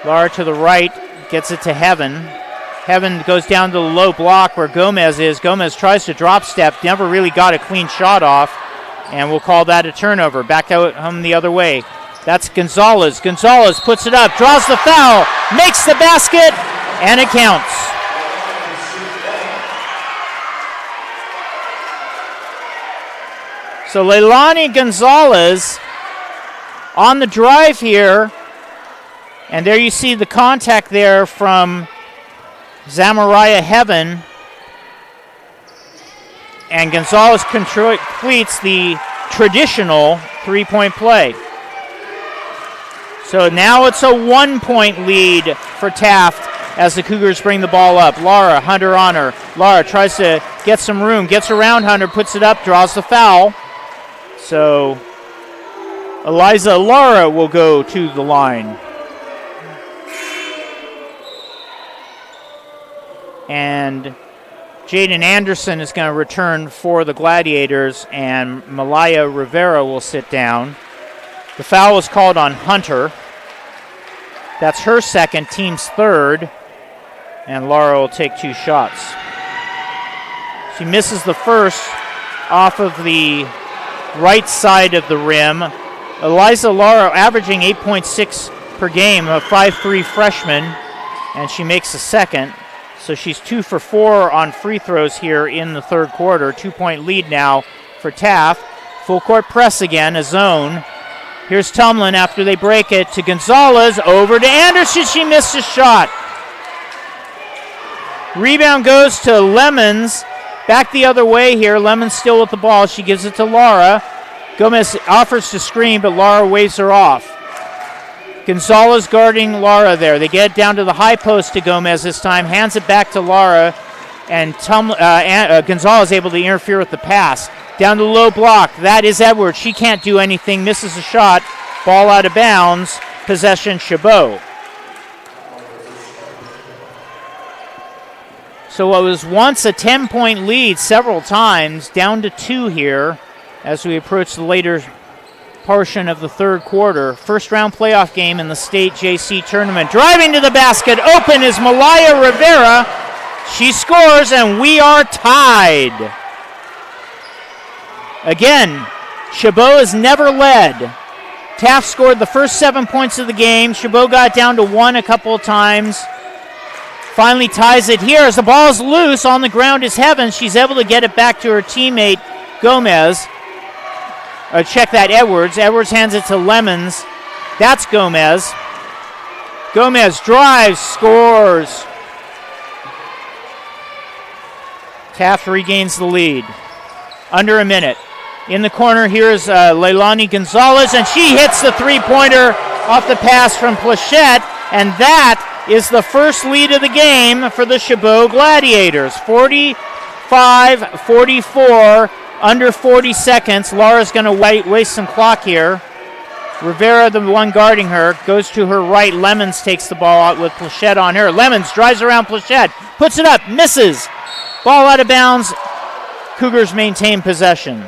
Laura to the right, gets it to Heaven. Heaven goes down to the low block where Gomez is. Gomez tries to drop step, never really got a clean shot off, and we'll call that a turnover. Back out home the other way. That's Gonzalez. Gonzalez puts it up, draws the foul, makes the basket, and it counts. So Leilani Gonzalez on the drive here, and there you see the contact there from Zamariah Heaven. And Gonzalez completes the traditional three-point play. So now it's a 1-point lead for Taft as the Cougars bring the ball up. Laura, Hunter on her. Laura tries to get some room, gets around Hunter, puts it up, draws the foul. So Eliza Laura will go to the line. And Jaden Anderson is going to return for the Gladiators, and Malaya Rivera will sit down. The foul was called on Hunter. That's her second, team's third, and Laura will take 2 shots. She misses the first off of the right side of the rim. Eliza Laura averaging 8.6 per game, a 5'3" freshman, and she makes the second. So she's 2 for 4 on free throws here in the third quarter. 2-point lead now for Taft. Full court press again, a zone. Here's Tumlin after they break it to Gonzalez. Over to Anderson. She missed a shot. Rebound goes to Lemons. Back the other way here. Lemons still with the ball. She gives it to Laura. Gomez offers to screen, but Laura waves her off. Gonzalez guarding Laura there. They get it down to the high post to Gomez this time. Hands it back to Laura, and Gonzalez able to interfere with the pass. Down to the low block. That is Edwards. She can't do anything. Misses a shot. Ball out of bounds. Possession Chabot. So what was once a 10-point lead several times, down to 2 here as we approach the later portion of the third quarter. First round playoff game in the state JC tournament. Driving to the basket. Open is Malaya Rivera. She scores, and we are tied. Again, Chabot has never led. Taft scored the first 7 points of the game. Chabot got down to 1 a couple of times. Finally ties it here as the ball is loose. On the ground is Heaven. She's able to get it back to her teammate, Gomez. Check that, Edwards. Edwards hands it to Lemons. That's Gomez. Gomez drives, scores. Taft regains the lead. Under a minute. In the corner, here's Leilani Gonzalez, and she hits the three-pointer off the pass from Plachette, and that is the first lead of the game for the Chabot Gladiators. 45-44, under 40 seconds. Laura's going to waste some clock here. Rivera, the one guarding her, goes to her right. Lemons takes the ball out with Plachette on her. Lemons drives around Plachette, puts it up, misses. Ball out of bounds. Cougars maintain possession.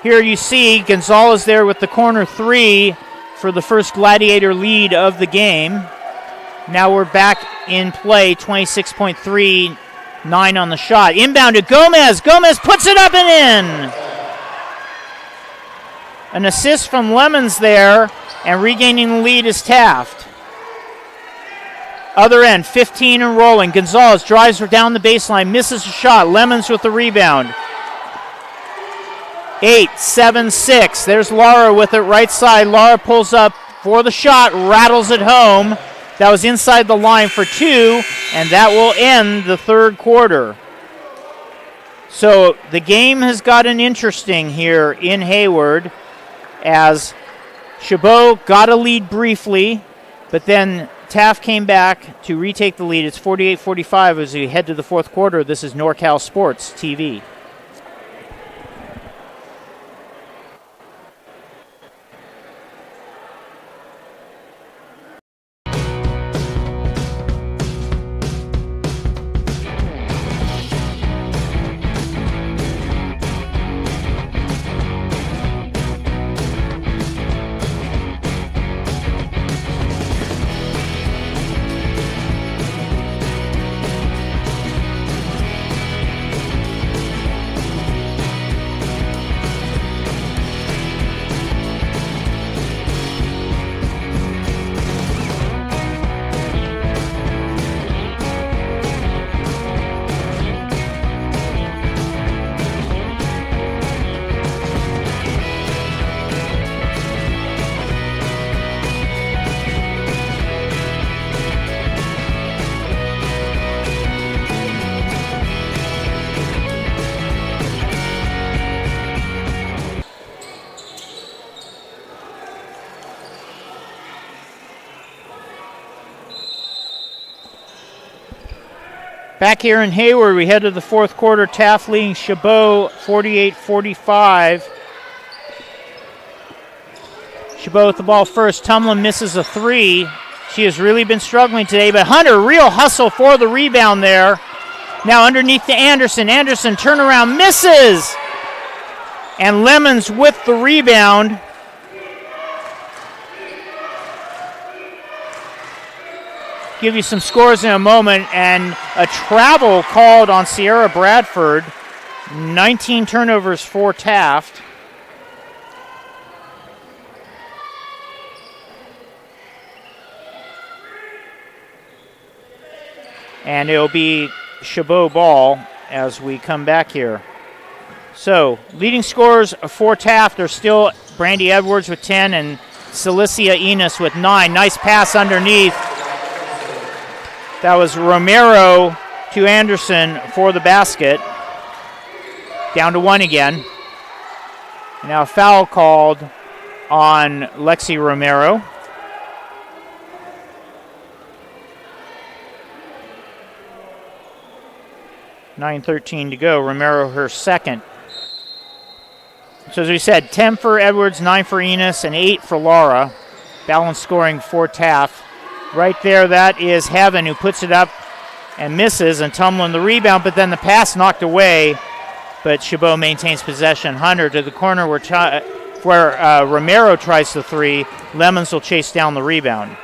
Here you see Gonzalez there with the corner three for the first Gladiator lead of the game. Now we're back in play, 26.39 on the shot. Inbound to Gomez. Gomez puts it up and in. An assist from Lemons there, and regaining the lead is Taft. Other end, 15 and rolling. Gonzalez drives her down the baseline, misses a shot. Lemons with the rebound. 8-7-6. There's Laura with it right side. Laura pulls up for the shot, rattles it home. That was inside the line for two, and that will end the third quarter. So the game has gotten interesting here in Hayward as Chabot got a lead briefly, but then Taft came back to retake the lead. It's 48-45 as we head to the fourth quarter. This is NorCal Sports TV. Back here in Hayward, we head to the fourth quarter. Taft leading Chabot 48-45. Chabot with the ball first. Tumlin misses a three. She has really been struggling today, but Hunter, real hustle for the rebound there. Now underneath to Anderson. Anderson turnaround, misses! And Lemons with the rebound. Give you some scores in a moment, and a travel called on Sierra Bradford. 19 turnovers for Taft. And it'll be Chabot ball as we come back here. So, leading scorers for Taft are still Brandy Edwards with 10 and Celicia Enos with 9. Nice pass underneath. That was Romero to Anderson for the basket. Down to 1 again. Now a foul called on Lexi Romero. .9:13 to go. Romero her second. So as we said, 10 for Edwards, 9 for Enos, and 8 for Laura. Balanced scoring for Taft. Right there, that is Heaven, who puts it up and misses, and Tumlin the rebound, but then the pass knocked away, but Chabot maintains possession. Hunter to the corner where Romero tries the three. Lemons will chase down the rebound.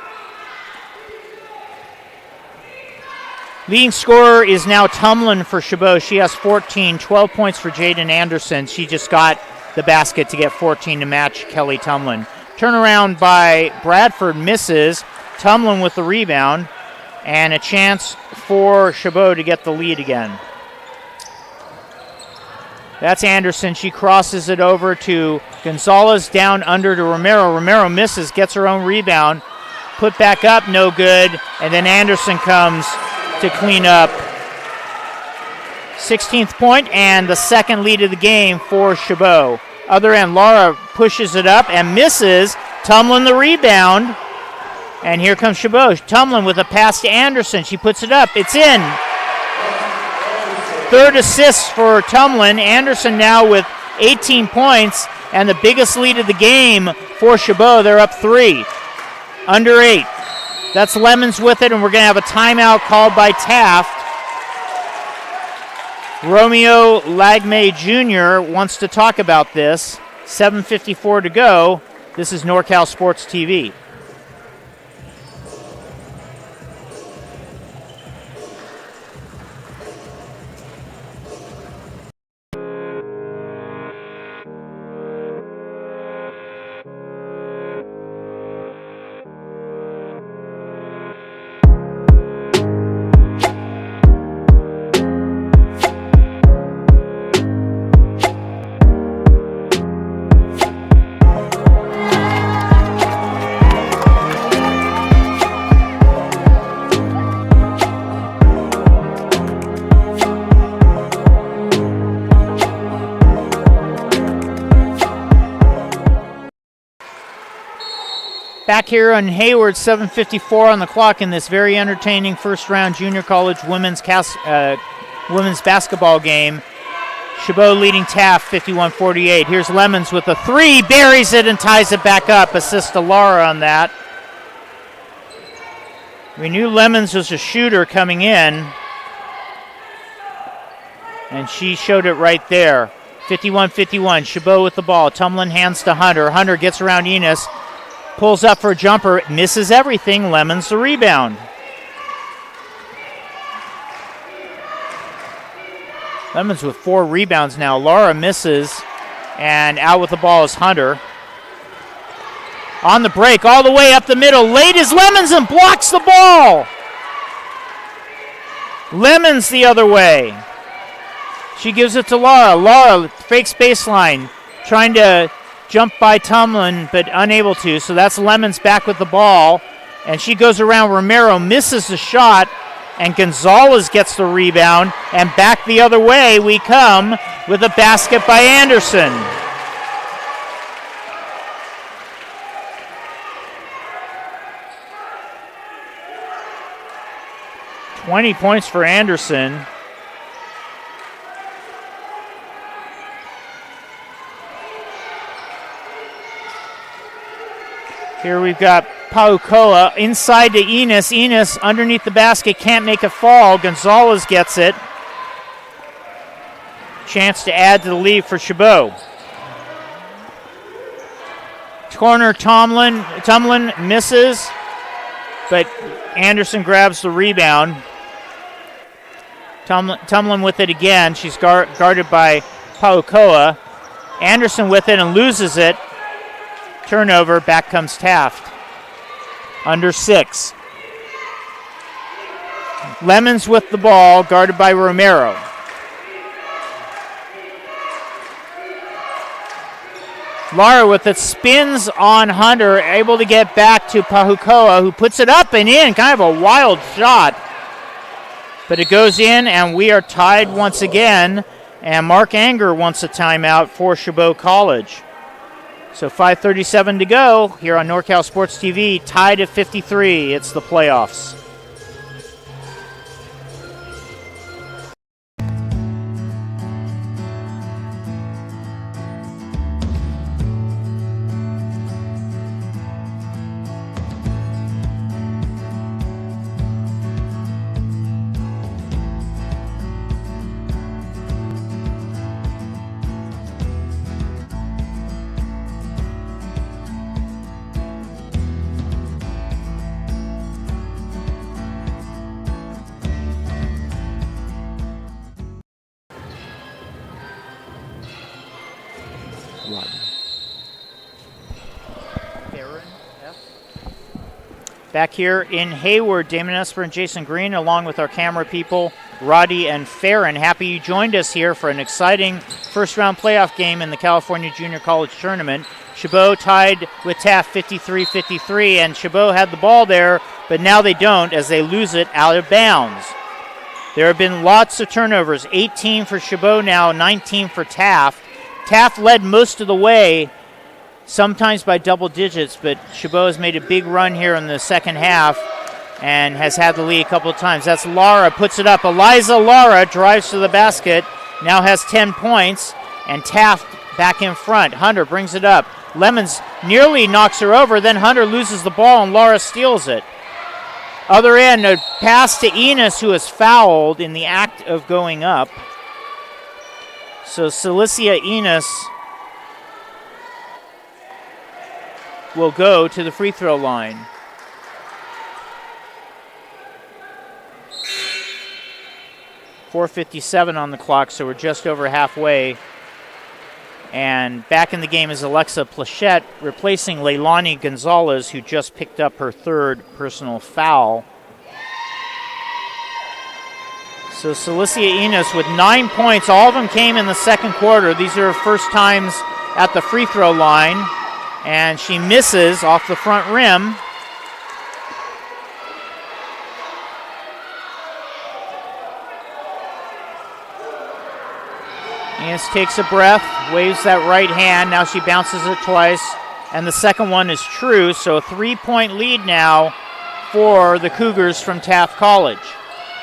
Leading scorer is now Tumlin for Chabot. She has 14, 12 points for Jaden Anderson. She just got the basket to get 14 to match Kelly Tumlin. Turnaround by Bradford misses. Tumlin with the rebound, and a chance for Chabot to get the lead again. That's Anderson. She crosses it over to Gonzalez, down under to Romero. Romero misses, gets her own rebound. put back up, no good, and then Anderson comes to clean up. 16th point and the second lead of the game for Chabot. Other end, Laura pushes it up and misses. Tumlin the rebound. And here comes Chabot. Tumlin with a pass to Anderson. She puts it up. It's in. Third assist for Tumlin. Anderson now with 18 points and the biggest lead of the game for Chabot. They're up 3. Under 8. That's Lemons with it, and we're going to have a timeout called by Taft. Romeo Lagme Jr. wants to talk about this. 7:54 to go. This is NorCal Sports TV. Back here on Hayward, 7:54 on the clock in this very entertaining first-round junior college women's basketball game. Chabot leading Taft 51-48. Here's Lemons with a three, buries it and ties it back up. Assist to Laura on that. We knew Lemons was a shooter coming in, and she showed it right there. 51-51. Chabot with the ball. Tumlin hands to Hunter. Hunter gets around Enos. Pulls up for a jumper, misses everything. Lemons the rebound. Lemons with 4 rebounds now. Laura misses, and out with the ball is Hunter. On the break, all the way up the middle. Late is Lemons and blocks the ball. Lemons the other way. She gives it to Laura. Laura fakes baseline, trying to jump by Tumlin, but unable to. So that's Lemons back with the ball. And she goes around Romero, misses the shot, and Gonzalez gets the rebound. And back the other way we come with a basket by Anderson. $20 points for Anderson. Here we've got Paukoa inside to Enos. Enos underneath the basket, can't make a fall. Gonzalez gets it. Chance to add to the lead for Chabot. Corner, Tumlin misses, but Anderson grabs the rebound. Tumlin with it again. She's guarded by Paukoa. Anderson with it and loses it. Turnover, back comes Taft. Under 6. Lemons with the ball, guarded by Romero. Lara with it, spins on Hunter, able to get back to Pahukoa, who puts it up and in, kind of a wild shot. But it goes in, and we are tied once again, and Mark Anger wants a timeout for Chabot College. So 5:37 to go here on NorCal Sports TV, tied at 53. It's the playoffs. Back here in Hayward, Damon Esper and Jason Green, along with our camera people, Roddy and Farron. Happy you joined us here for an exciting first-round playoff game in the California Junior College Tournament. Chabot tied with Taft 53-53, and Chabot had the ball there, but now they don't as they lose it out of bounds. There have been lots of turnovers, 18 for Chabot now, 19 for Taft. Taft led most of the way, sometimes by double digits, but Chabot has made a big run here in the second half and has had the lead a couple of times. That's Lara, puts it up. Eliza Lara drives to the basket, now has 10 points, and Taft back in front. Hunter brings it up. Lemons nearly knocks her over, then Hunter loses the ball and Lara steals it. Other end, a pass to Enos, who is fouled in the act of going up. So Celicia Enos will go to the free throw line. .457 on the clock, so we're just over halfway. And back in the game is Alexa Plachette, replacing Leilani Gonzalez, who just picked up her third personal foul. So Celicia Enos with 9 points. All of them came in the second quarter. These are her first times at the free throw line. And she misses off the front rim. Enos takes a breath, waves that right hand. Now she bounces it twice, and the second one is true. So a 3-point lead now for the Cougars from Taft College.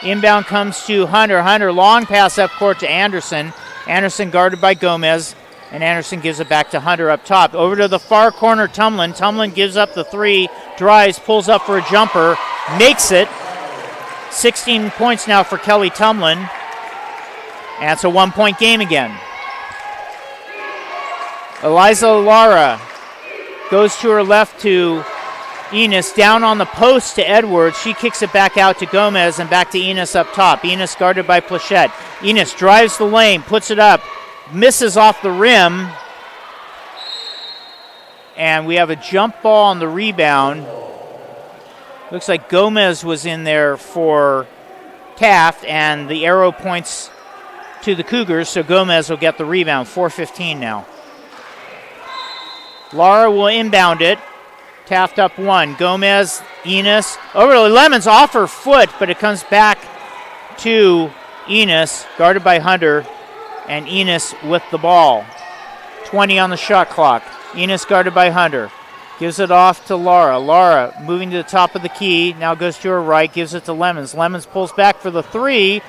Inbound comes to Hunter. Hunter, long pass up court to Anderson. Anderson guarded by Gomez, and Anderson gives it back to Hunter up top. Over to the far corner, Tumlin. Tumlin gives up the three, drives, pulls up for a jumper, makes it. 16 points now for Kelly Tumlin. And it's a 1-point game again. Eliza Lara goes to her left to Enos, down on the post to Edwards. She kicks it back out to Gomez and back to Enos up top. Enos guarded by Plachette. Enos drives the lane, puts it up, misses off the rim. And we have a jump ball on the rebound. Looks like Gomez was in there for Taft, and the arrow points to the Cougars, so Gomez will get the rebound. 4:15 now. Lara will inbound it. Taft up one. Gomez, Enos, over to Lemons off her foot, but it comes back to Enos, guarded by Hunter, and Enos with the ball. 20 on the shot clock. Enos guarded by Hunter. Gives it off to Lara. Lara moving to the top of the key, now goes to her right, gives it to Lemons. Lemons pulls back for the three.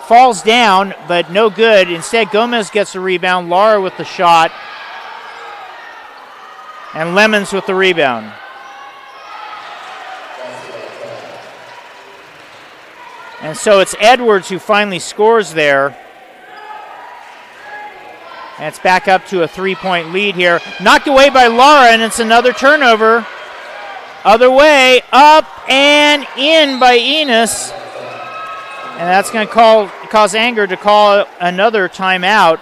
Falls down, but no good. Instead, Gomez gets the rebound. Lara with the shot. And Lemons with the rebound. And so it's Edwards who finally scores there. And it's back up to a 3-point lead here. Knocked away by Lara, and it's another turnover. Other way, up and in by Enos. And that's going to cause Anger to call another timeout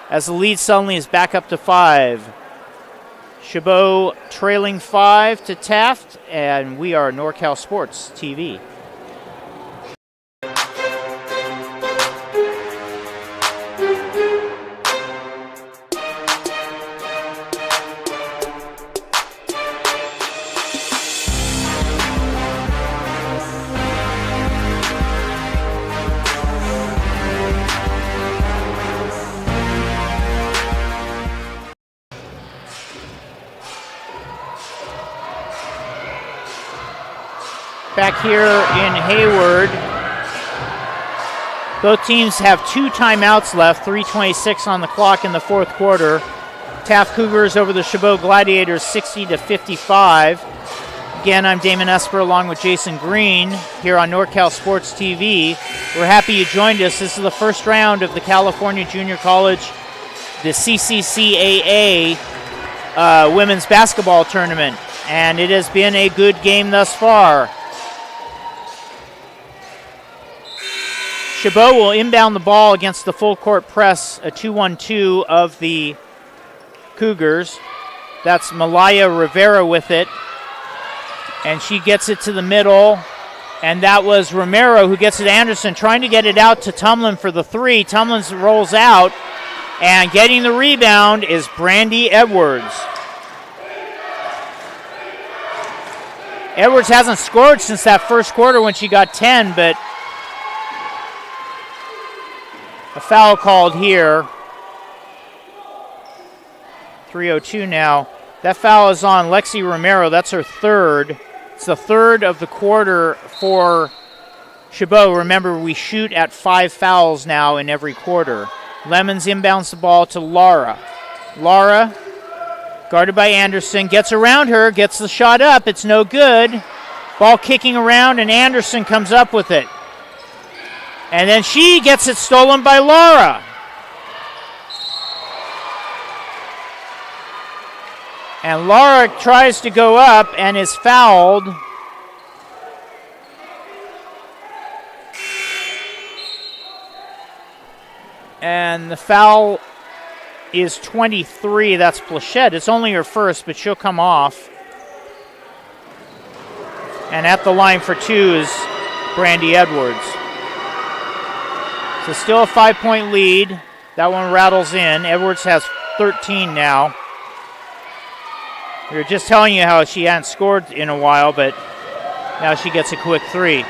as the lead suddenly is back up to 5. Chabot trailing 5 to Taft, and we are NorCal Sports TV. Back here in Hayward, both teams have 2 timeouts left, 3:26 on the clock in the fourth quarter. Taft Cougars over the Chabot Gladiators 60-55. Again, I'm Damon Esper along with Jason Green here on NorCal Sports TV. We're happy you joined us. This is the first round of the California Junior College, the CCCAA women's basketball tournament, and it has been a good game thus far. Chabot will inbound the ball against the full court press, a 2-1-2 of the Cougars. That's Malaya Rivera with it. And she gets it to the middle. And that was Romero who gets it to Anderson, trying to get it out to Tumlin for the three. Tumlin rolls out. And getting the rebound is Brandy Edwards. Edwards hasn't scored since that first quarter when she got 10, but a foul called here. 3:02 now. That foul is on Lexi Romero. That's her third. It's the third of the quarter for Chabot. Remember, we shoot at 5 fouls now in every quarter. Lemons inbounds the ball to Lara. Lara, guarded by Anderson, gets around her, gets the shot up. It's no good. Ball kicking around, and Anderson comes up with it. And then she gets it stolen by Lara. And Lara tries to go up and is fouled. And the foul is 23. That's Plachette. It's only her first, but she'll come off. And at the line for 2 is Brandy Edwards. So still a 5-point lead. That one rattles in. Edwards has 13 now. We were just telling you how she hadn't scored in a while, but now she gets a quick 3.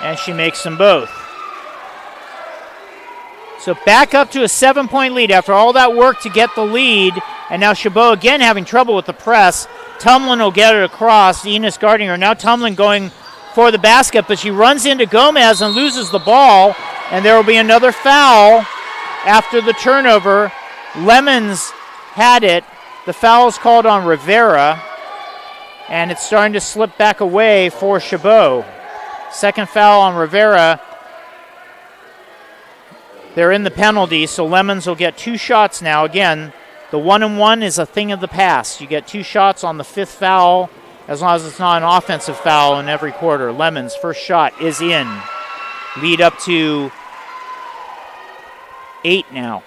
And she makes them both. So back up to a 7-point lead after all that work to get the lead. And now Chabot again having trouble with the press. Tumlin will get it across. Enos guarding her. Now Tumlin going for the basket, but she runs into Gomez and loses the ball. And there will be another foul after the turnover. Lemons had it. The foul is called on Rivera. And it's starting to slip back away for Chabot. Second foul on Rivera. They're in the penalty, so Lemons will get 2 shots now. Again, the 1-and-1 is a thing of the past. You get 2 shots on the 5th foul, as long as it's not an offensive foul in every quarter. Lemons' first shot is in. Lead up to 8 now.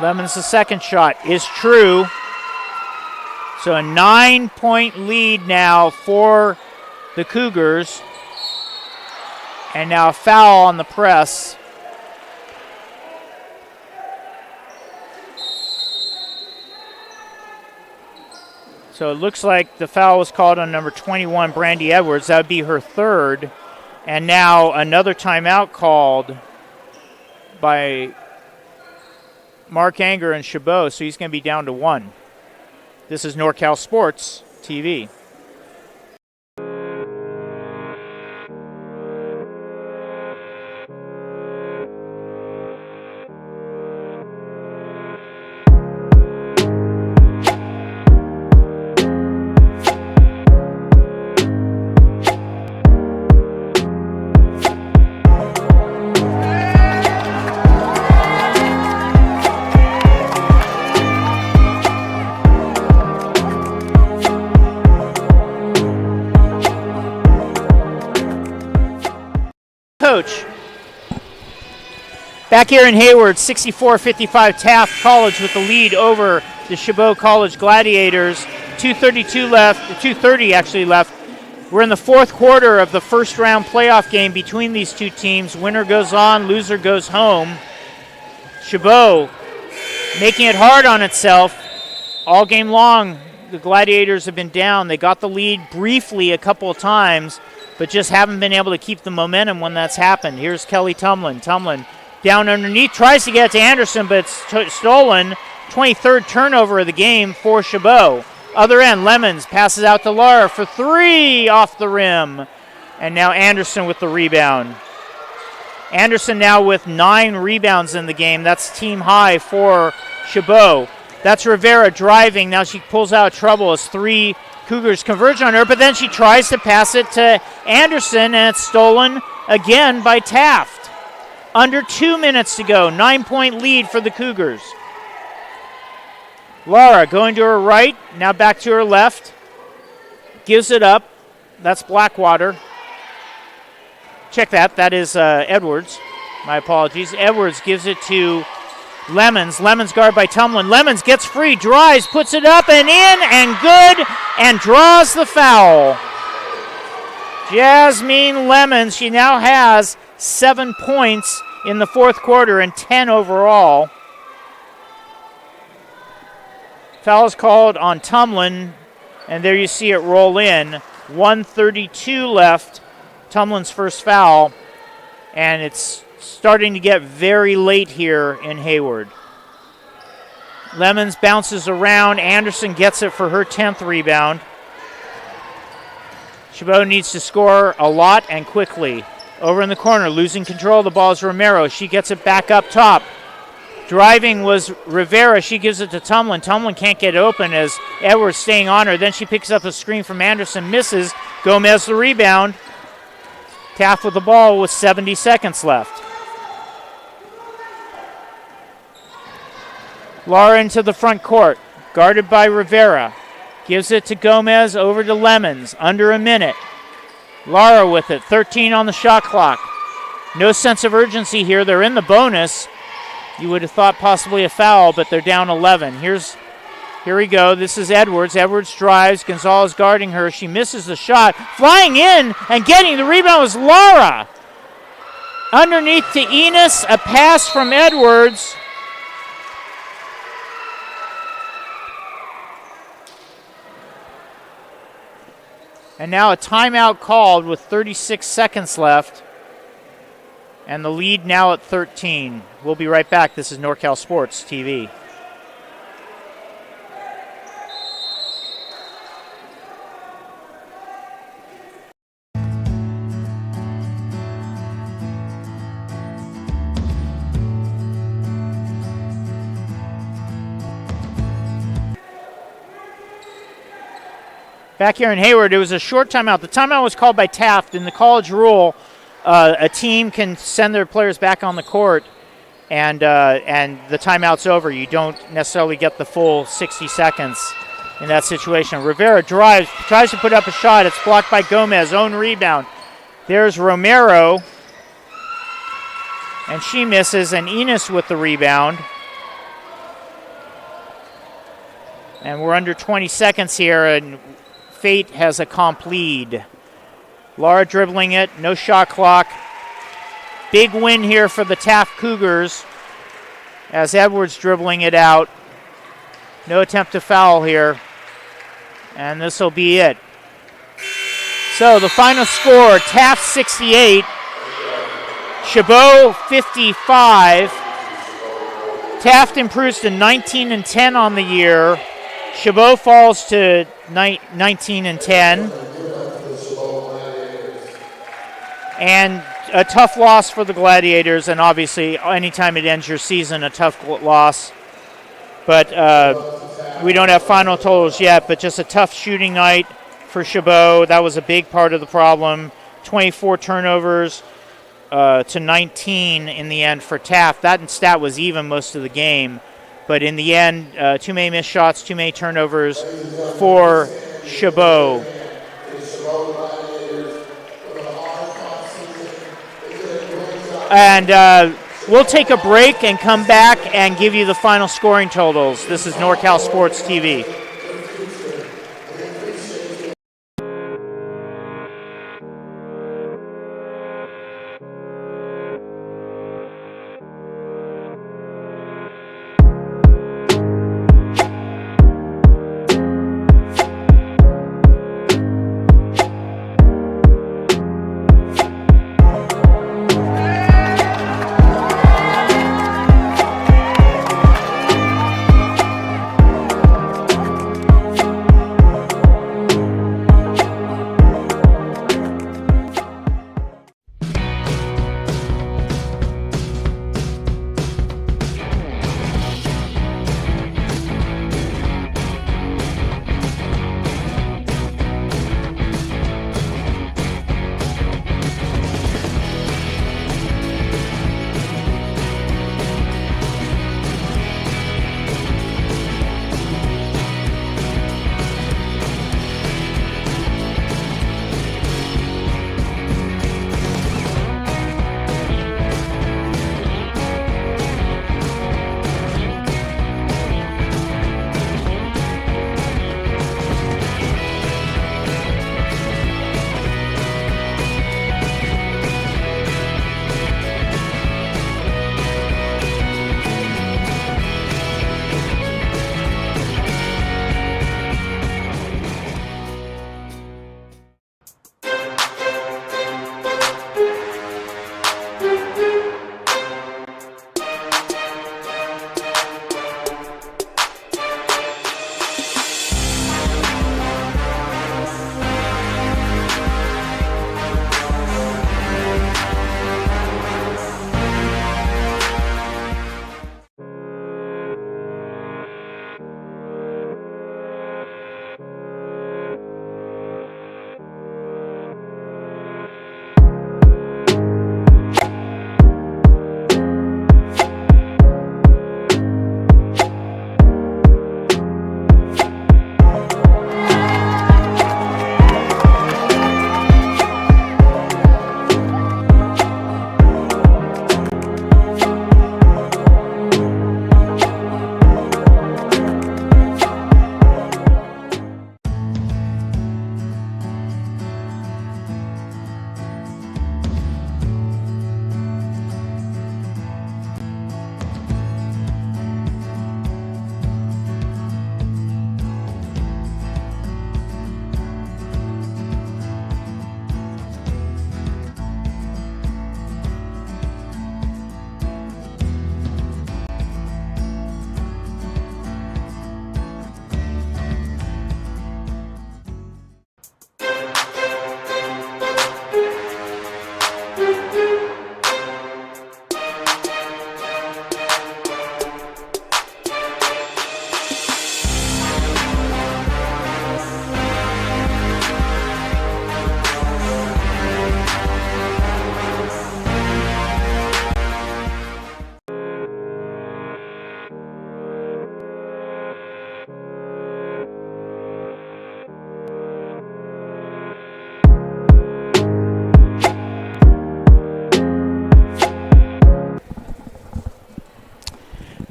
Lemons' second shot is true. So a 9-point lead now for the Cougars. And now a foul on the press. So it looks like the foul was called on number 21, Brandy Edwards. That would be her third. And now another timeout called by Mark Anger and Chabot. So he's going to be down to 1. This is NorCal Sports TV. Coach. Back here in Hayward, 64-55 Taft College with the lead over the Chabot College Gladiators. 2:30 actually left. We're in the 4th quarter of the first round playoff game between these two teams. Winner goes on, loser goes home. Chabot making it hard on itself. All game long, the Gladiators have been down. They got the lead briefly a couple of times, but just haven't been able to keep the momentum when that's happened. Here's Kelly Tumlin. Tumlin down underneath, tries to get it to Anderson, but it's stolen. 23rd turnover of the game for Chabot. Other end, Lemons passes out to Lara for 3 off the rim. And now Anderson with the rebound. Anderson now with 9 rebounds in the game. That's team high for Chabot. That's Rivera driving. Now she pulls out of trouble as 3 Cougars converge on her, but then she tries to pass it to Anderson, and it's stolen again by Taft. Under 2 minutes to go, 9-point lead for the Cougars. Lara going to her right, now back to her left. Gives it up. That's Blackwater. Check that. That is Edwards. My apologies. Edwards gives it to Lemons. Lemons guarded by Tumlin. Lemons gets free, drives, puts it up and in, and good, and draws the foul. Jasmine Lemons, she now has 7 points in the fourth quarter and 10 overall. Foul is called on Tumlin, and there you see it roll in. 1:32 left, Tumlin's first foul, and it's starting to get very late here in Hayward. Lemons bounces around. Anderson gets it for her 10th rebound. Chabot needs to score a lot and quickly. Over in the corner, losing control of the ball is Romero. She gets it back up top. Driving was Rivera. She gives it to Tumlin. Tumlin can't get open as Edwards staying on her. Then she picks up a screen from Anderson, misses. Gomez the rebound. Taft with the ball with 70 seconds left. Lara into the front court, guarded by Rivera. Gives it to Gomez, over to Lemons, under a minute. Lara with it, 13 on the shot clock. No sense of urgency here. They're in the bonus. You would have thought possibly a foul, but they're down 11. Here we go. This is Edwards. Edwards drives. Gonzalez guarding her. She misses the shot. Flying in and getting the rebound was Lara. Underneath to Enos. A pass from Edwards. And now a timeout called with 36 seconds left. And the lead now at 13. We'll be right back. This is NorCal Sports TV. Back here in Hayward, it was a short timeout. The timeout was called by Taft. In the college rule, a team can send their players back on the court, and the timeout's over. You don't necessarily get the full 60 seconds in that situation. Rivera drives, tries to put up a shot. It's blocked by Gomez. Own rebound. There's Romero, and she misses, and Enos with the rebound. And we're under 20 seconds here, and Fate has a comp lead. Lara dribbling it, no shot clock. Big win here for the Taft Cougars as Edwards dribbling it out. No attempt to foul here. And this will be it. So the final score, Taft 68, Chabot 55. Taft improves to 19-10 on the year. Chabot falls to 19-10. And a tough loss for the Gladiators, and obviously anytime it ends your season, a tough loss. But we don't have final totals yet, but just a tough shooting night for Chabot. That was a big part of the problem. 24 turnovers to 19 in the end for Taft. That stat was even most of the game. But in the end, too many missed shots, too many turnovers for Chabot. And we'll take a break and come back and give you the final scoring totals. This is NorCal Sports TV.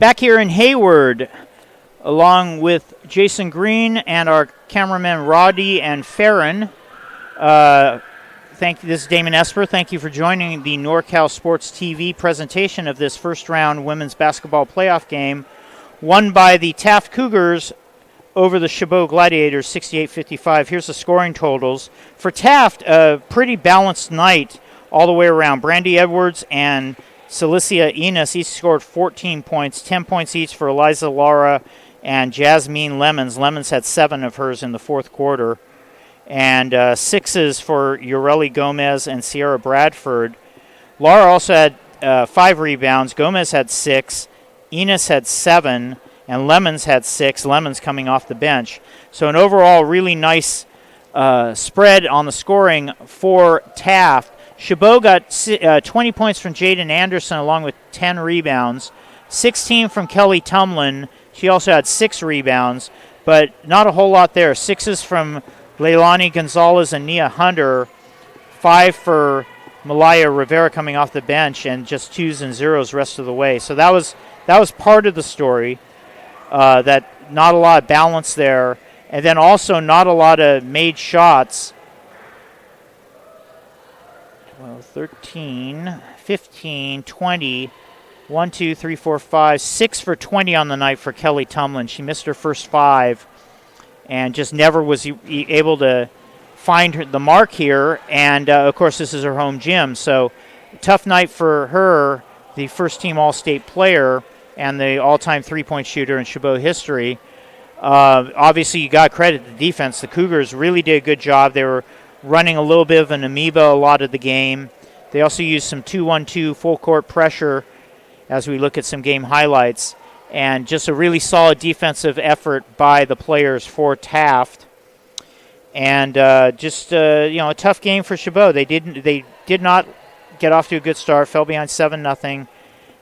Back here in Hayward, along with Jason Green and our cameramen Roddy and Farron. This is Damon Esper. Thank you for joining the NorCal Sports TV presentation of this first-round women's basketball playoff game, won by the Taft Cougars over the Chabot Gladiators, 68-55. Here's the scoring totals. For Taft, a pretty balanced night all the way around. Brandy Edwards and Celicia Enos each scored 14 points, 10 points each for Eliza Lara and Jasmine Lemons. Lemons had 7 of hers in the fourth quarter. And 6s for Ureli Gomez and Sierra Bradford. Lara also had 5 rebounds. Gomez had 6. Enos had 7. And Lemons had 6. Lemons coming off the bench. So an overall really nice spread on the scoring for Taft. Chabot got 20 points from Jaden Anderson along with 10 rebounds. 16 from Kelly Tumlin. She also had 6 rebounds, but not a whole lot there. 6s from Leilani Gonzalez and Nia Hunter. 5 for Malaya Rivera coming off the bench, and just 2s and 0s rest of the way. So that was part of the story, that not a lot of balance there. And then also not a lot of made shots. 13, 15, 20, 1, 2, 3, 4, 5, 6 for 20 on the night for Kelly Tumlin. She missed her first 5 and just never was able to find the mark here. And, of course, this is her home gym. So tough night for her, the first-team All-State player and the all-time three-point shooter in Chabot history. Obviously, you got to credit the defense. The Cougars really did a good job. They were running a little bit of an amoeba a lot of the game. They also used some 2-1-2 full-court pressure as we look at some game highlights. And just a really solid defensive effort by the players for Taft. And a tough game for Chabot. They did not get off to a good start, fell behind 7-0.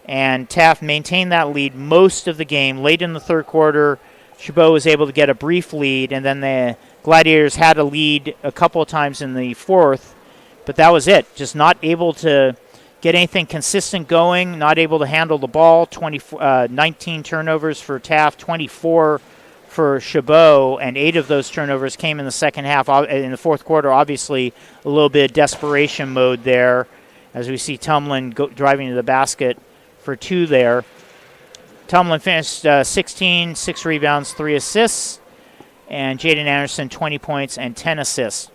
And Taft maintained that lead most of the game. Late in the third quarter, Chabot was able to get a brief lead, and then the Gladiators had a lead a couple of times in the fourth, but that was it. Just not able to get anything consistent going, not able to handle the ball. 19 turnovers for Taft, 24 for Chabot, and 8 of those turnovers came in the second half. In the fourth quarter, obviously, a little bit of desperation mode there as we see Tumlin driving to the basket for 2 there. Tumlin finished 16, 6 rebounds, 3 assists. And Jaden Anderson, 20 points and 10 assists.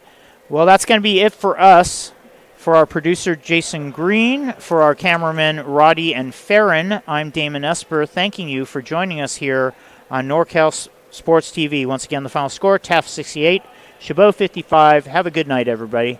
Well, that's going to be it for us. For our producer, Jason Green, for our cameramen, Roddy and Farron, I'm Damon Esper, thanking you for joining us here on NorCal Sports TV. Once again, the final score, Taft 68, Chabot 55. Have a good night, everybody.